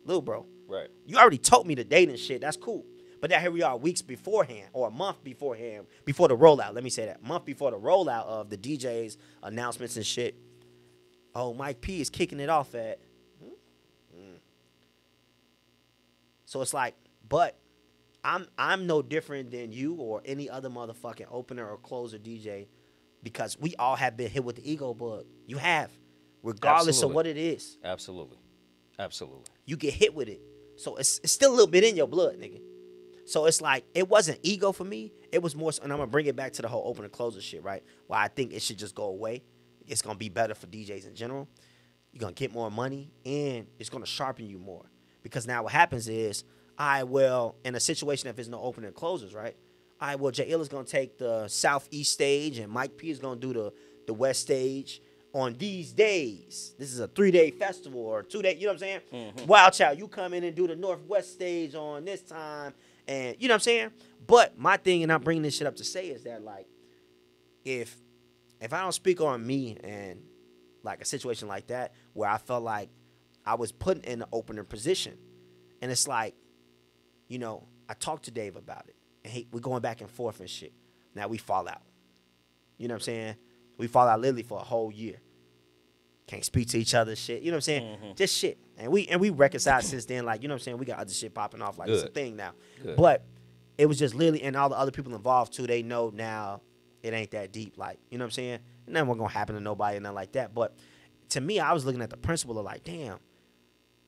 little bro. Right. You already told me the date and shit. That's cool. But now here we are weeks beforehand, or a month beforehand, before the rollout. Let me say that. A month before the rollout of the DJs, announcements and shit. Oh, Mike P is kicking it off at. So it's like, but I'm no different than you or any other motherfucking opener or closer DJ, because we all have been hit with the ego bug. You have, regardless of what it is. Absolutely. You get hit with it. So it's still a little bit in your blood, nigga. So it's like, it wasn't ego for me. It was more, and I'm going to bring it back to the whole opener closer shit, right? Well, I think it should just go away. It's going to be better for DJs in general. You're going to get more money, and it's going to sharpen you more. Because now what happens is, in a situation if there's no opener and closers, right? Jay Illa's going to take the southeast stage, and Mike P is going to do the west stage on these days. This is a 3-day festival or 2-day, you know what I'm saying? Wild Child, you come in and do the northwest stage on this time, and you know what I'm saying? But my thing, and I'm bringing this shit up to say, is that, like, if I don't speak on me and, like, a situation like that where I felt like I was put in an opener position, and it's like, you know, I talked to Dave about it, and we're going back and forth and shit. Now we fall out. You know what I'm saying? We fall out literally for a whole year. can't speak to each other, shit. You know what I'm saying? Just shit. And we reconciled since then. Like, you know what I'm saying? We got other shit popping off. Like, it's a thing now. Good. But it was just literally, and all the other people involved too, they know now it ain't that deep. Like, you know what I'm saying? Nothing was going to happen to nobody and nothing like that. But to me, I was looking at the principle of like, damn,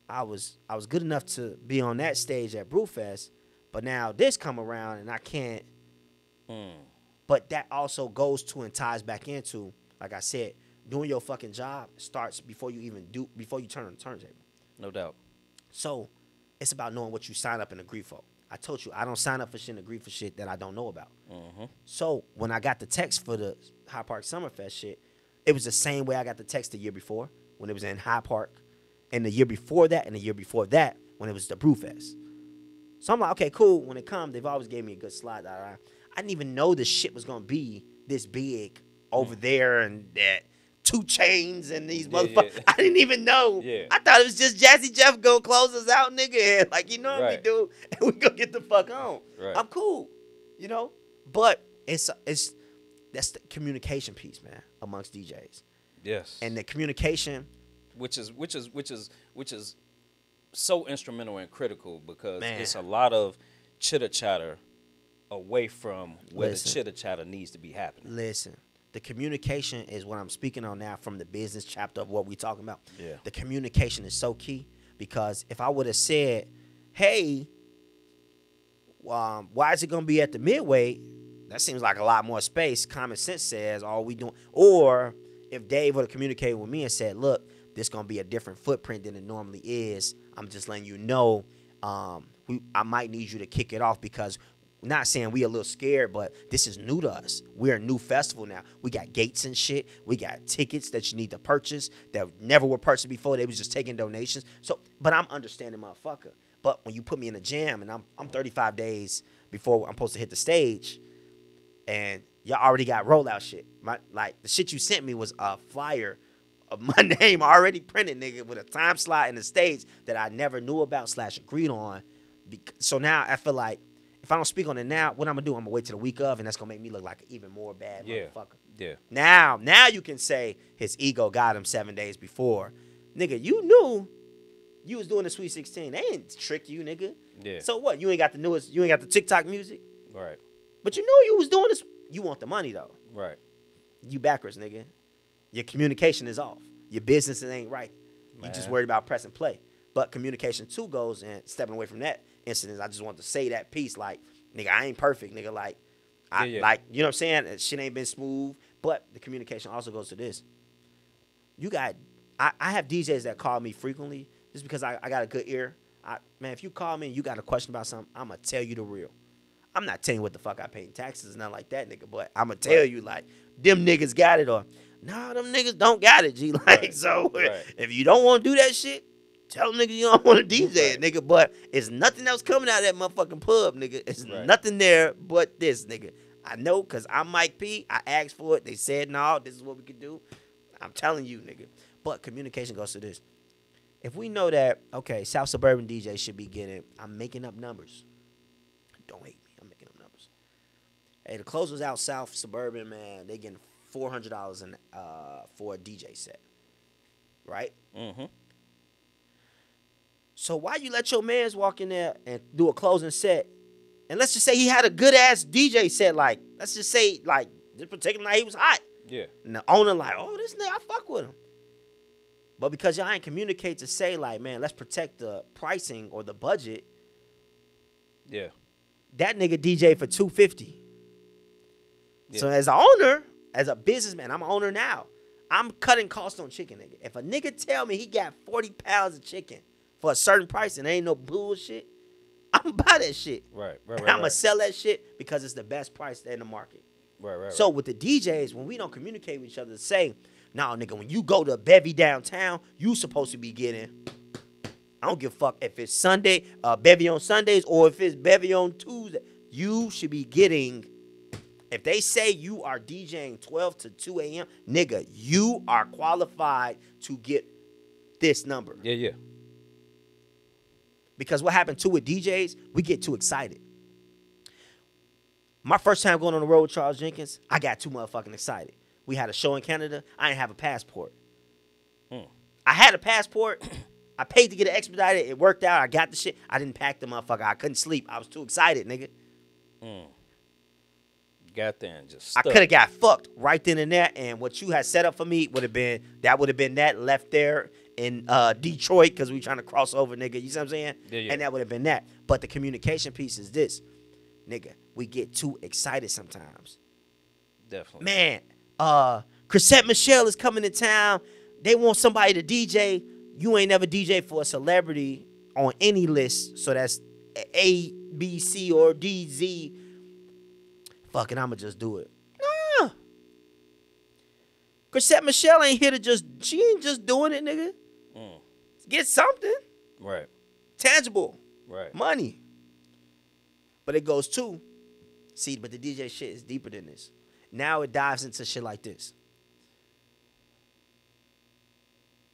I was good enough to be on that stage at Brewfest, but now this come around and I can't. But that also goes to and ties back into, like I said, doing your fucking job starts before you turn on the turntable. No doubt. So it's about knowing what you sign up and agree for. I told you, I don't sign up for shit and agree for shit that I don't know about. So when I got the text for the Hyde Park Summerfest shit, it was the same way I got the text the year before when it was in Hyde Park, and the year before that, and the year before that when it was the Brewfest. So I'm like, okay, cool. When it comes, they've always gave me a good slide. I didn't even know this shit was gonna be this big over there, and that 2 Chainz and these motherfuckers. I didn't even know. I thought it was just Jazzy Jeff gonna close us out, nigga, like you normally do, and we gonna get the fuck on. I'm cool, you know. But it's that's the communication piece, man, amongst DJs. Yes. And the communication, which is so instrumental and critical because it's a lot of chitter chatter away from where the chitter chatter needs to be happening. Listen. The communication is what I'm speaking on now from the business chapter of what we're talking about. The communication is so key because if I would have said, hey, why is it going to be at the Midway? That seems like a lot more space. Common sense says, all we doing. Or if Dave would have communicated with me and said, look, this going to be a different footprint than it normally is. I'm just letting you know I might need you to kick it off because not saying we a little scared, but this is new to us. We're a new festival now. We got gates and shit. We got tickets that you need to purchase that never were purchased before. They was just taking donations. So, but I'm understanding, motherfucker. But when you put me in a jam and I'm 35 days before I'm supposed to hit the stage, and y'all already got rollout shit. Like the shit you sent me was a flyer of my name already printed, nigga, with a time slot in the stage that I never knew about / agreed on. So now I feel like, if I don't speak on it now, what I'm gonna do? I'm gonna wait till the week of, and that's gonna make me look like an even more bad motherfucker. Now you can say his ego got him 7 days before, nigga. You knew you was doing the Sweet 16. They ain't trick you, nigga. So what? You ain't got the newest. You ain't got the TikTok music. Right. But you knew you was doing this. You want the money though. Right. You backwards, nigga. Your communication is off. Your business ain't right. You just worried about pressing play. But communication too goes and stepping away from that incident. I just want to say that piece, like, nigga, I ain't perfect, nigga. Like, like, you know what I'm saying? Shit ain't been smooth. But the communication also goes to this. I have DJs that call me frequently just because I got a good ear. Man, if you call me and you got a question about something, I'm going to tell you the real. I'm not telling you what the fuck I pay in taxes and nothing like that, nigga. But I'm going to tell you, like, them niggas got it, or, nah, them niggas don't got it, G. Like, so if you don't want to do that shit, tell them, nigga, you don't want to DJ it, nigga. But it's nothing else coming out of that motherfucking pub, nigga. It's nothing there but this, nigga. I know because I'm Mike P. I asked for it. They said, no, this is what we could do. I'm telling you, nigga. But communication goes to this. If we know that, okay, South Suburban DJ should be getting, I'm making up numbers. Don't hate me. I'm making up numbers. Hey, the closers out South Suburban, man, they getting $400 for a DJ set. Right? Mm-hmm. So why you let your mans walk in there and do a closing set? And let's just say he had a good-ass DJ set, like, let's just say, like, this particular night he was hot. Yeah. And the owner like, oh, this nigga, I fuck with him. But because y'all ain't communicate to say, like, man, let's protect the pricing or the budget. Yeah. That nigga DJ for $250. Yeah. So as an owner, as a businessman, I'm an owner now. I'm cutting costs on chicken, nigga. If a nigga tell me he got 40 pounds of chicken for a certain price and ain't no bullshit, I'm gonna buy that shit. Right. I'm gonna sell that shit because it's the best price in the market. Right. So with the DJs, when we don't communicate with each other, say, nah, nigga, when you go to Bevy downtown, you supposed to be getting, I don't give a fuck if it's Sunday, Bevy on Sundays, or if it's Bevy on Tuesday. You should be getting, if they say you are DJing 12 to 2 a.m., nigga, you are qualified to get this number. Yeah. Because what happened too with DJs, we get too excited. My first time going on the road with Charles Jenkins, I got too motherfucking excited. We had a show in Canada. I didn't have a passport. I had a passport. I paid to get it expedited. It worked out. I got the shit. I didn't pack the motherfucker. I couldn't sleep. I was too excited, nigga. Got there and just I stuck. could have got fucked right then and there. And what you had set up for me would have been that left there in Detroit because we trying to cross over, nigga. You see what I'm saying? Yeah. And that would have been that. But the communication piece is this, nigga. We get too excited sometimes. Definitely. Man, Chrisette Michelle is coming to town. They want somebody to DJ. You ain't never DJ for a celebrity on any list. So that's A, B, C, or D, Z. Fucking, I'ma just do it. Nah. Chrisette Michelle ain't here to she ain't just doing it, nigga. Get something. Right. Tangible. Right. Money. But it goes to, see, but the DJ shit is deeper than this. Now it dives into shit like this.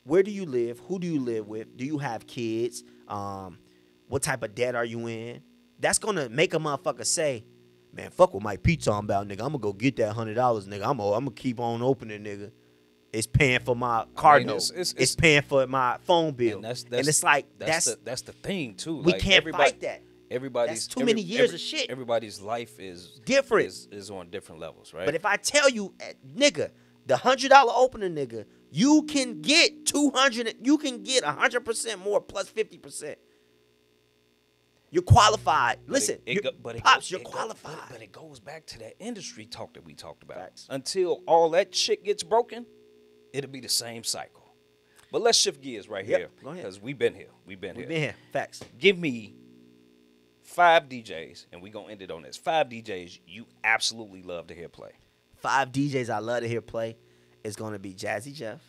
Where do you live? Who do you live with? Do you have kids? What type of debt are you in? That's gonna make a motherfucker say, man, fuck what Mike P talking about, nigga. I'm gonna go get that $100, nigga. I'm gonna keep on opening, nigga. It's paying for my car note. It's paying for my phone bill. And it's like that's the thing too. We like can't fight that. Everybody's that's too many years of shit. Everybody's life is different. Is on different levels, right? But if I tell you, nigga, the $100 opener, nigga, you can get 200. You can get 100% more plus 50%. You're qualified. Listen, you're qualified. But it goes back to that industry talk that we talked about. Facts. Until all that shit gets broken, it'll be the same cycle. But let's shift gears right here. Because we've been here. We've been here. Facts. Give me 5 DJs, and we're going to end it on this. 5 DJs you absolutely love to hear play. 5 DJs I love to hear play. It's going to be Jazzy Jeff.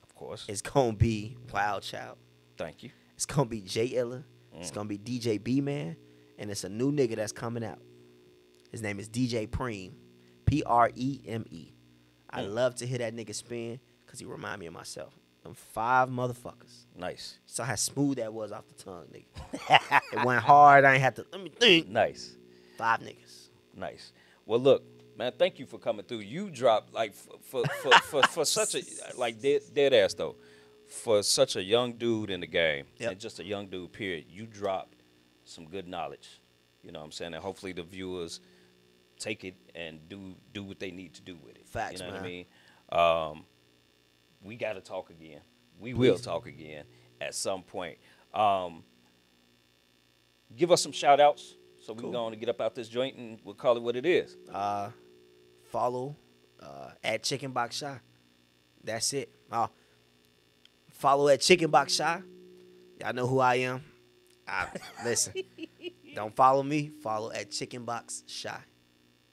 Of course. It's going to be Wild Child. Thank you. It's going to be Jay Illa. It's going to be DJ B-Man. And it's a new nigga that's coming out. His name is DJ Preem. Preme. I love to hear that nigga spin because he remind me of myself. Them 5 motherfuckers. Nice. So how smooth that was off the tongue, nigga. It went hard. I ain't have to, let me think. Nice. 5 niggas. Nice. Well, look, man, thank you for coming through. You dropped, like, for such a, like, dead ass, though. For such a young dude in the game, and just a young dude, period, you dropped some good knowledge. You know what I'm saying? And hopefully the viewers take it and do what they need to do with it. Facts, you know man. what I mean? We got to talk again. We will talk again at some point. Give us some shout-outs so we can go on and get up out this joint, and we'll call it what it is. Follow at Chicken Box Shy. That's it. Follow at Chicken Box Shy. Y'all know who I am. Listen, don't follow me. Follow at Chicken Box Shy.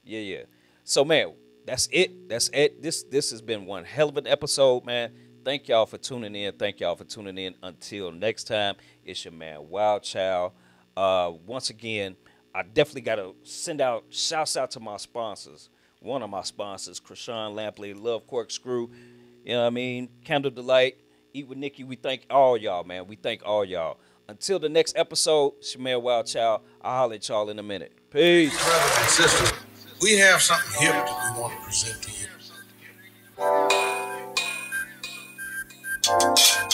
Yeah. So, man, that's it. That's it. This has been one hell of an episode, man. Thank y'all for tuning in. Until next time, it's your man, Wild Child. Once again, I definitely got to send out shouts out to my sponsors. One of my sponsors, Krishan Lampley, Love Corkscrew. You know what I mean? Candle Delight. Eat with Nikki. We thank all y'all, man. We thank all y'all. Until the next episode, it's your man, Wild Child. I'll holler at y'all in a minute. Peace. Brothers and sisters, we have something hip that we want to present to you.